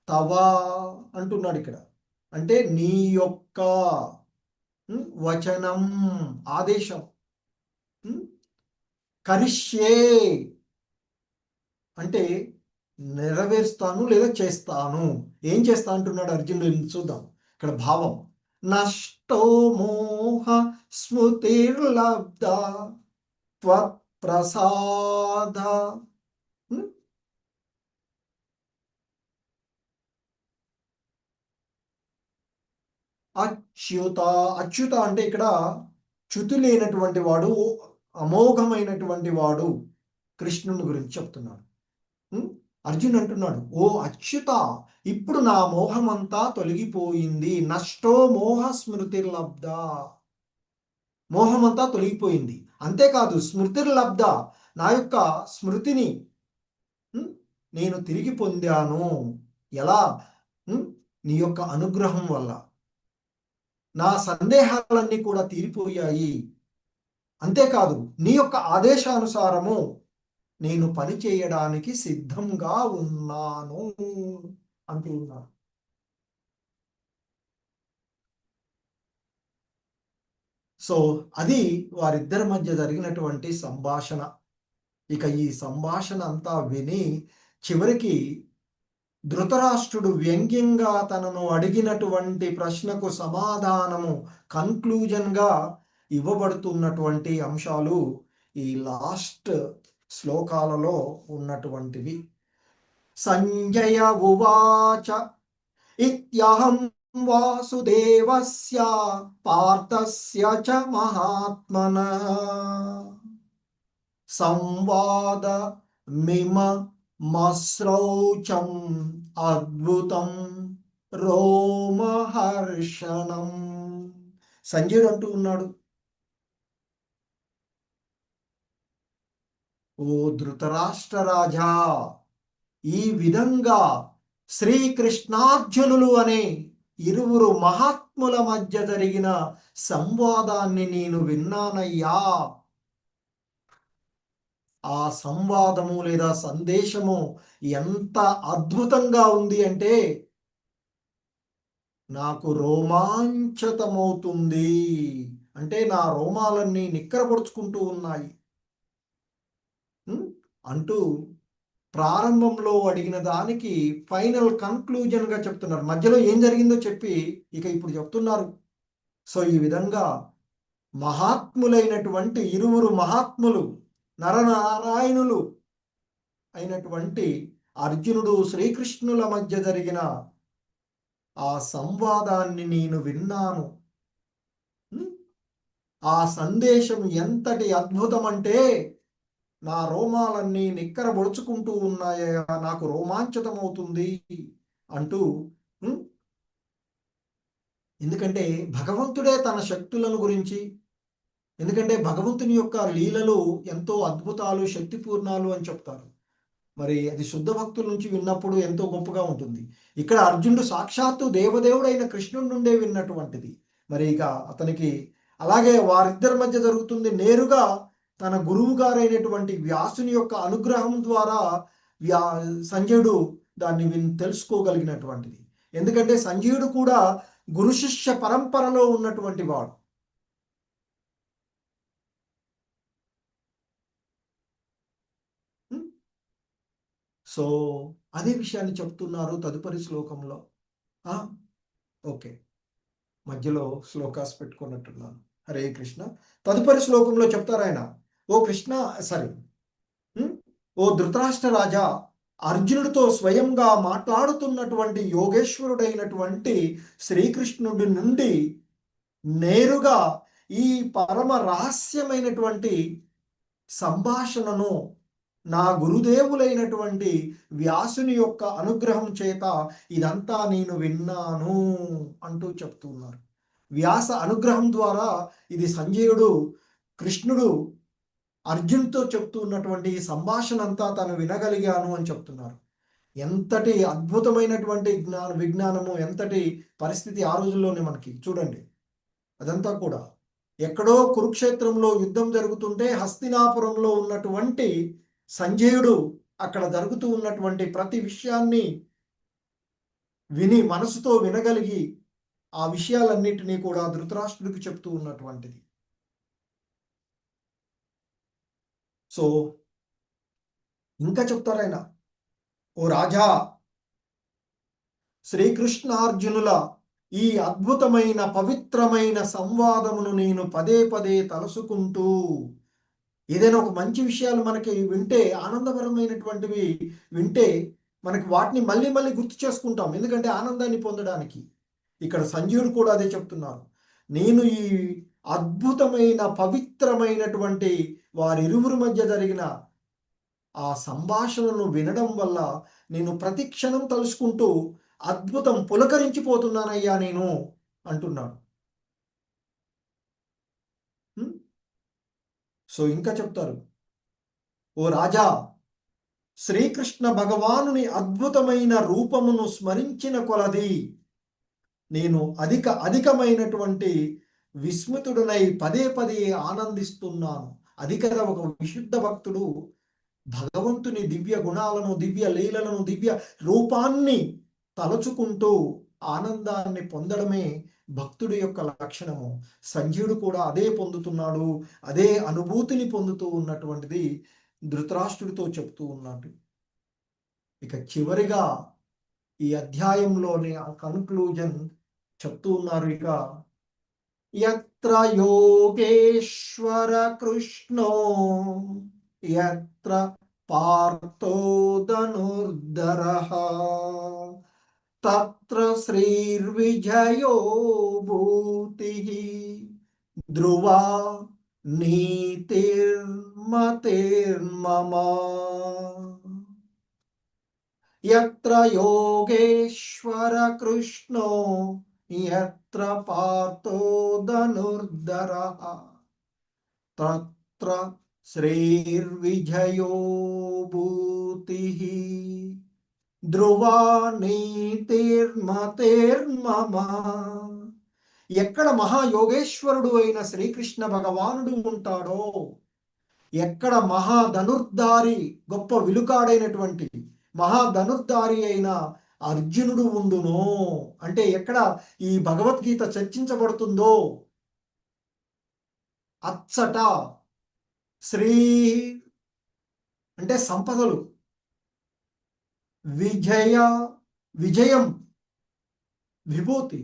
తవా అంటున్నాడు ఇక్కడ, అంటే నీ యొక్క వచనం, ఆదేశం. కరిష్యే అంటే నెరవేరుస్తాను లేదా చేస్తాను. ఏం చేస్తా అంటున్నాడు అర్జునుడు చూద్దాం ఇక్కడ భావం. నష్టో మోహ స్మృతిర్లబ్ధ త్వత్ప్రసాద, అచ్యుత. అచ్యుత అంటే ఇక్కడ చ్యుతి లేనటువంటి వాడు, అమోఘమైనటువంటి వాడు కృష్ణుని గురించి చెప్తున్నాడు. అర్జున్ అంటున్నాడు, ఓ అచ్యుత, ఇప్పుడు నా మోహమంతా తొలగిపోయింది. నష్టో మోహ స్మృతిర్లబ్ధ, మోహమంతా తొలగిపోయింది. అంతేకాదు స్మృతిర్లబ్ధ, నా యొక్క స్మృతిని నేను తిరిగి పొందాను. ఎలా? నీ యొక్క అనుగ్రహం వల్ల నా సందేహాలన్నీ కూడా తీరిపోయాయి. అంతేకాదు నీ యొక్క ఆదేశానుసారము నేను పని చేయడానికి సిద్ధంగా ఉన్నాను అంటూ ఉన్నాను. సో అది వారిద్దరి మధ్య జరిగినటువంటి సంభాషణ. ఇక ఈ సంభాషణ అంతా విని చివరికి ధృతరాష్ట్రుడు వ్యంగ్యంగా తనను అడిగినటువంటి ప్రశ్నకు సమాధానము కన్క్లూజన్గా ఇవ్వబడుతున్నటువంటి అంశాలు ఈ లాస్ట్ శ్లోకాలలో ఉన్నటువంటివి. సంజయ ఉవాచ ఇత్యహం వాసుదేవస్య పార్థస్య చ మహాత్మనః సంవాదమిమమస్రౌచం అద్భుతం రోమహర్షణం. సంజయుడు అంటూ ఉన్నాడు, ఓ ధృతరాష్ట్ర రాజా, ఈ విధంగా శ్రీకృష్ణార్జునులు అనే ఇరువురు మహాత్ముల మధ్య జరిగిన సంవాదాన్ని నేను విన్నానయ్యా. ఆ సంవాదము లేదా సందేశము ఎంత అద్భుతంగా ఉంది అంటే నాకు రోమాంచతమవుతుంది, అంటే నా రోమాలన్నీ నిక్కరపరుచుకుంటూ ఉన్నాయి అంటూ ప్రారంభంలో అడిగిన దానికి ఫైనల్ కన్క్లూజన్ గా చెప్తున్నారు. మధ్యలో ఏం జరిగిందో చెప్పి ఇక ఇప్పుడు చెప్తున్నారు. సో ఈ విధంగా మహాత్ములైనటువంటి ఇరువురు మహాత్ములు నరనారాయణులు అయినటువంటి అర్జునుడు శ్రీకృష్ణుల మధ్య జరిగిన ఆ సంవాదాన్ని నేను విన్నాను. ఆ సందేశం ఎంతటి అద్భుతం అంటే నా రోమాలన్నీ నిక్కరబొడుచుకుంటూ ఉన్నాయా, నాకు రోమాంచితమవుతుంది అంటూ. ఎందుకంటే భగవంతుడే తన శక్తులను గురించి, ఎందుకంటే భగవంతుని యొక్క లీలలు ఎంతో అద్భుతాలు శక్తిపూర్ణాలు అని చెప్తారు. మరి అది శుద్ధ భక్తుల నుంచి విన్నప్పుడు ఎంతో గొప్పగా ఉంటుంది. ఇక్కడ అర్జునుడు సాక్షాత్తు దేవదేవుడైన కృష్ణుడి నుండే విన్నటువంటిది. మరి ఇక అతనికి అలాగే వారిద్దరి మధ్య జరుగుతుంది. నేరుగా తన గురువు గారైనటువంటి వ్యాసుని యొక్క అనుగ్రహం ద్వారా సంజయుడు దాన్ని తెలుసుకోగలిగినటువంటిది. ఎందుకంటే సంజయుడు కూడా గురు శిష్య పరంపరలో ఉన్నటువంటి వాడు. సో అదే విషయాన్ని చెప్తున్నారు తదుపరి శ్లోకంలో. ఓకే, మధ్యలో శ్లోకాస్ పెట్టుకున్నట్టున్నాను. హరే కృష్ణ. తదుపరి శ్లోకంలో చెప్తారు ఆయన, ఓ కృష్ణ ఓ ధృతరాష్ట్ర రాజా, అర్జునుడితో స్వయంగా మాట్లాడుతున్నటువంటి యోగేశ్వరుడైనటువంటి శ్రీకృష్ణుడి నుండి నేరుగా ఈ పరమ రహస్యమైనటువంటి సంభాషణను నా గురుదేవులైనటువంటి వ్యాసుని యొక్క అనుగ్రహం చేత ఇదంతా నేను విన్నాను అంటూ చెప్తున్నారు. వ్యాస అనుగ్రహం ద్వారా ఇది సంజయుడు కృష్ణుడు అర్జున్తో చెప్తూ ఉన్నటువంటి సంభాషణ అంతా తను వినగలిగాను అని చెప్తున్నారు. ఎంతటి అద్భుతమైనటువంటి విజ్ఞానము, ఎంతటి పరిస్థితి ఆ రోజుల్లోనే మనకి చూడండి. అదంతా కూడా ఎక్కడో కురుక్షేత్రంలో యుద్ధం జరుగుతుంటే హస్తినాపురంలో ఉన్నటువంటి సంజయుడు అక్కడ జరుగుతూ ఉన్నటువంటి ప్రతి విషయాన్ని విని మనసుతో వినగలిగి ఆ విషయాలన్నిటినీ కూడా ధృతరాష్ట్రుడికి చెప్తూ ఉన్నటువంటిది. సో ఇంకా చెప్తారాయన, ఓ రాజా, శ్రీకృష్ణార్జునుల ఈ అద్భుతమైన పవిత్రమైన సంవాదమును నేను పదే పదే తలుసుకుంటూ, ఏదైనా ఒక మంచి విషయాలు మనకి వింటే, ఆనందకరమైనటువంటివి వింటే మనకి వాటిని మళ్ళీ మళ్ళీ గుర్తు చేసుకుంటాం, ఎందుకంటే ఆనందాన్ని పొందడానికి. ఇక్కడ సంజయుడు కూడా అదే చెప్తున్నారు. నేను ఈ అద్భుతమైన పవిత్రమైనటువంటి వారిరువురి మధ్య జరిగిన ఆ సంభాషణను వినడం వల్ల నేను ప్రతి క్షణం తలుసుకుంటూ అద్భుతం పులకరించిపోతున్నానయ్యా నేను అంటున్నాడు. సో ఇంకా చెప్తారు, ఓ రాజా, శ్రీకృష్ణ భగవానుని అద్భుతమైన రూపమును స్మరించిన కొలది నేను అధికమైనటువంటి విస్మితుడనై పదే పదే ఆనందిస్తున్నాను. అది కదా ఒక విశుద్ధ భక్తుడు భగవంతుని దివ్య గుణాలను, దివ్య లీలలను, దివ్య రూపాన్ని తలుచుకుంటూ ఆనందాన్ని పొందడమే భక్తుడి యొక్క లక్షణము. సంజయుడు కూడా అదే పొందుతున్నాడు, అదే అనుభూతిని పొందుతూ ఉన్నటువంటిది ధృతరాష్ట్రుడితో చెప్తూ ఉన్నాడు. ఇక చివరిగా ఈ అధ్యాయంలోని ఆ కన్క్లూజన్ చెప్తూ ఉన్నారు. ఇక యత్ర యోగేశ్వర కృష్ణో యత్ర పార్థో ధనుర్ధరః తత్ర శ్రీర్విజయో భూతిః ధ్రువా నీతిర్మతిర్మమ యత్ర యోగేశ్వర కృష్ణో యత్ర పార్థో ధనుర్ధరః తత్ర శ్రీర్విజయో భూతిః ధ్రువా నీతిర్మతిర్మమ. ఎక్కడ మహాయోగేశ్వరుడు అయిన శ్రీకృష్ణ భగవానుడు ఉంటాడో, ఎక్కడ మహాధనుర్ధారి గొప్ప విలుకాడైనటువంటి మహాధనుర్ధారి అయిన అర్జునుడు ఉండునో, అంటే ఎక్కడ ఈ భగవద్గీత చర్చించబడుతుందో అచ్చట శ్రీ అంటే సంపదలు, విజయం, విభూతి,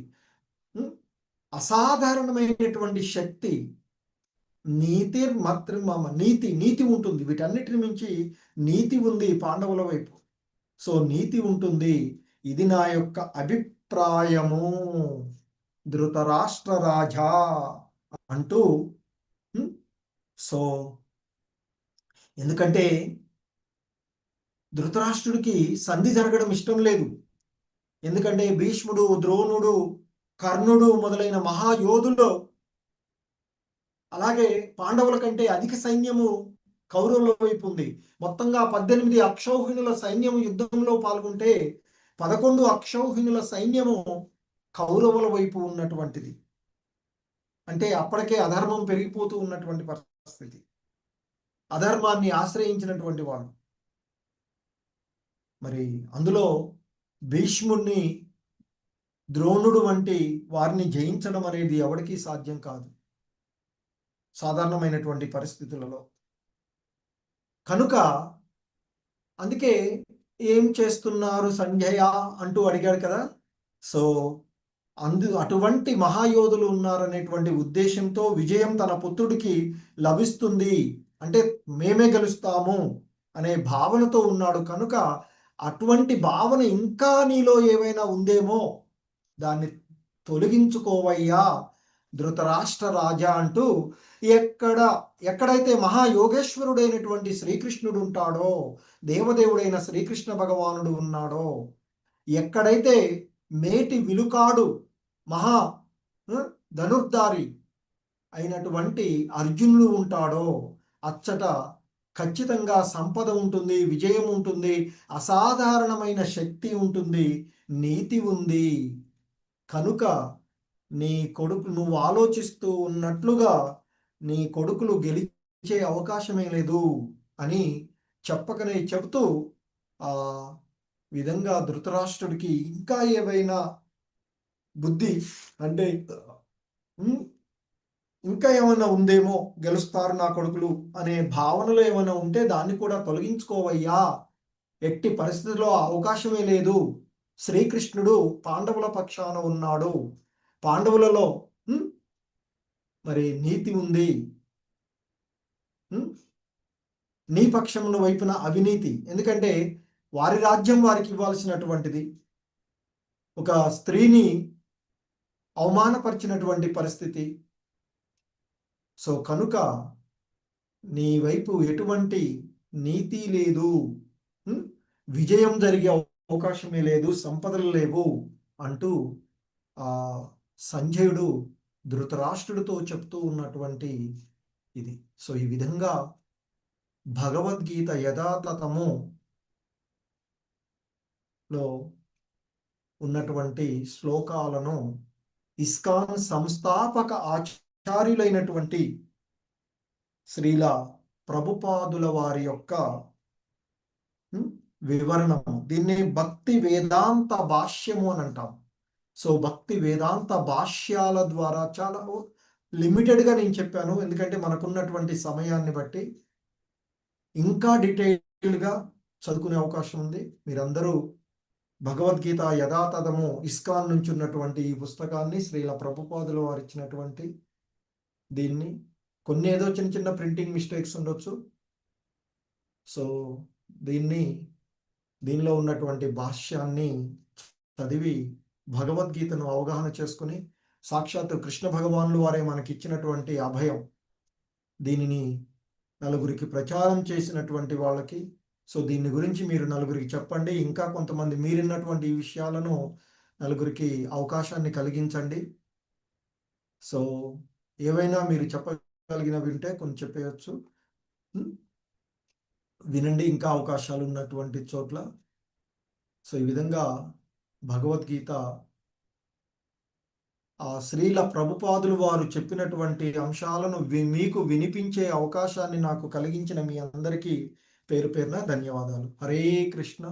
అసాధారణమైనటువంటి శక్తి, నీతిర్మత్రిమమ నీతి ఉంటుంది. వీటన్నిటిని మించి నీతి ఉంది పాండవుల వైపు. సో నీతి ఉంటుంది. ఇది నా యొక్క అభిప్రాయము ధృతరాష్ట్ర రాజా అంటూ. సో ఎందుకంటే ధృతరాష్ట్రుడికి సంధి జరగడం ఇష్టం లేదు. ఎందుకంటే భీష్ముడు, ద్రోణుడు, కర్ణుడు మొదలైన మహాయోధులు, అలాగే పాండవుల కంటే అధిక సైన్యము కౌరవుల వైపు ఉంది. మొత్తంగా 18 అక్షౌహిణుల సైన్యము యుద్ధంలో పాల్గొంటే 11 అక్షౌహిణుల సైన్యము కౌరవుల వైపు ఉన్నటువంటిది. అంటే అప్పటికే అధర్మం పెరిగిపోతూ ఉన్నటువంటి పరిస్థితి, అధర్మాన్ని ఆశ్రయించినటువంటి వాడు. మరి అందులో భీష్ముడిని, ద్రోణుడు వంటి వారిని జయించడం అనేది ఎవరికీ సాధ్యం కాదు సాధారణమైనటువంటి పరిస్థితులలో. కనుక అందుకే ఏం చేస్తున్నారు సంజయ అంటూ అడిగాడు కదా. సో అటువంటి మహాయోధులు ఉన్నారనేటువంటి ఉద్దేశంతో విజయం తన పుత్రుడికి లభిస్తుంది, అంటే మేమే గెలుస్తాము అనే భావనతో ఉన్నాడు. కనుక అటువంటి భావన ఇంకా నీలో ఏమైనా ఉందేమో దాన్ని తొలగించుకోవయ్యా ధృతరాష్ట్ర రాజా అంటూ, ఎక్కడైతే మహాయోగేశ్వరుడైనటువంటి శ్రీకృష్ణుడు ఉంటాడో, దేవదేవుడైన శ్రీకృష్ణ భగవానుడు ఉన్నాడో, ఎక్కడైతే మేటి విలుకాడు మహా ధనుర్ధారి అయినటువంటి అర్జునుడు ఉంటాడో, అచ్చట ఖచ్చితంగా సంపద ఉంటుంది, విజయం ఉంటుంది, అసాధారణమైన శక్తి ఉంటుంది, నీతి ఉంది. కనుక నీ కొడుకు, నువ్వు ఆలోచిస్తూ ఉన్నట్లుగా నీ కొడుకులు గెలిచే అవకాశమే లేదు అని చెప్పకనే చెబుతూ ఆ విధంగా ధృతరాష్ట్రుడికి ఇంకా ఏవైనా బుద్ధి అంటే ఇంకా ఏమైనా ఉందేమో, గెలుస్తారు నా కొడుకులు అనే భావనలో ఏమైనా ఉంటే దాన్ని కూడా తొలగించుకోవయ్యా. ఎట్టి పరిస్థితుల్లో అవకాశమే లేదు. శ్రీకృష్ణుడు పాండవుల పక్షాన ఉన్నాడు, పాండవులలో మరి నీతి ఉంది, నీ పక్షమున వైపున అవినీతి. ఎందుకంటే వారి రాజ్యం వారికి ఇవ్వాల్సినటువంటిది, ఒక స్త్రీని అవమానపరిచినటువంటి పరిస్థితి. సో కనుక నీ వైపు ఎటువంటి నీతి లేదు, విజయం జరిగే అవకాశమే లేదు, సంపదలు లేవు అంటూ సంజయుడు ధృతరాష్ట్రుడితో చెప్తూ ఉన్నటువంటి ఇది. సో ఈ విధంగా భగవద్గీత యథాతథములో ఉన్నటువంటి శ్లోకాలను ఇస్కాన్ సంస్థాపక ఆచార్యులైనటువంటి శ్రీల ప్రభుపాదుల వారి యొక్క వివరణము. దీన్ని భక్తి వేదాంత భాష్యము అని అంటాం. సో భక్తి వేదాంత భాష్యాల ద్వారా చాలా లిమిటెడ్గా నేను చెప్పాను, ఎందుకంటే మనకున్నటువంటి సమయాన్ని బట్టి. ఇంకా డీటెయిల్డ్గా చదువుకునే అవకాశం ఉంది. మీరందరూ భగవద్గీత యథాతథము ఇస్కాన్ నుంచి ఉన్నటువంటి ఈ పుస్తకాన్ని శ్రీల ప్రభుపాదుల వారు ఇచ్చినటువంటి దీన్ని, కొన్ని ఏదో చిన్న చిన్న ప్రింటింగ్ మిస్టేక్స్ ఉండొచ్చు. సో దీనిలో ఉన్నటువంటి భాష్యాన్ని చదివి భగవద్గీతను అవగాహన చేసుకుని సాక్షాత్తు కృష్ణ భగవానులు వారే మనకిచ్చినటువంటి అభయం, దీనిని నలుగురికి ప్రచారం చేసినటువంటి వాళ్ళకి, సో దీని గురించి మీరు నలుగురికి చెప్పండి. ఇంకా కొంతమంది మీరున్నటువంటి ఈ విషయాలను నలుగురికి అవకాశాన్ని కలిగించండి. సో ఏవైనా మీరు చెప్పగలిగినవి ఉంటే కొంచెం చెప్పేయచ్చు. వినండి ఇంకా అవకాశాలు ఉన్నటువంటి చోట్ల. సో ఈ విధంగా భగవద్గీత ఆ శ్రీల ప్రభుపాదులు వారు చెప్పినటువంటి అంశాలను మీకు వినిపించే అవకాశాన్ని నాకు కలిగించిన మీ అందరికీ పేరు పేరున ధన్యవాదాలు. హరే కృష్ణ.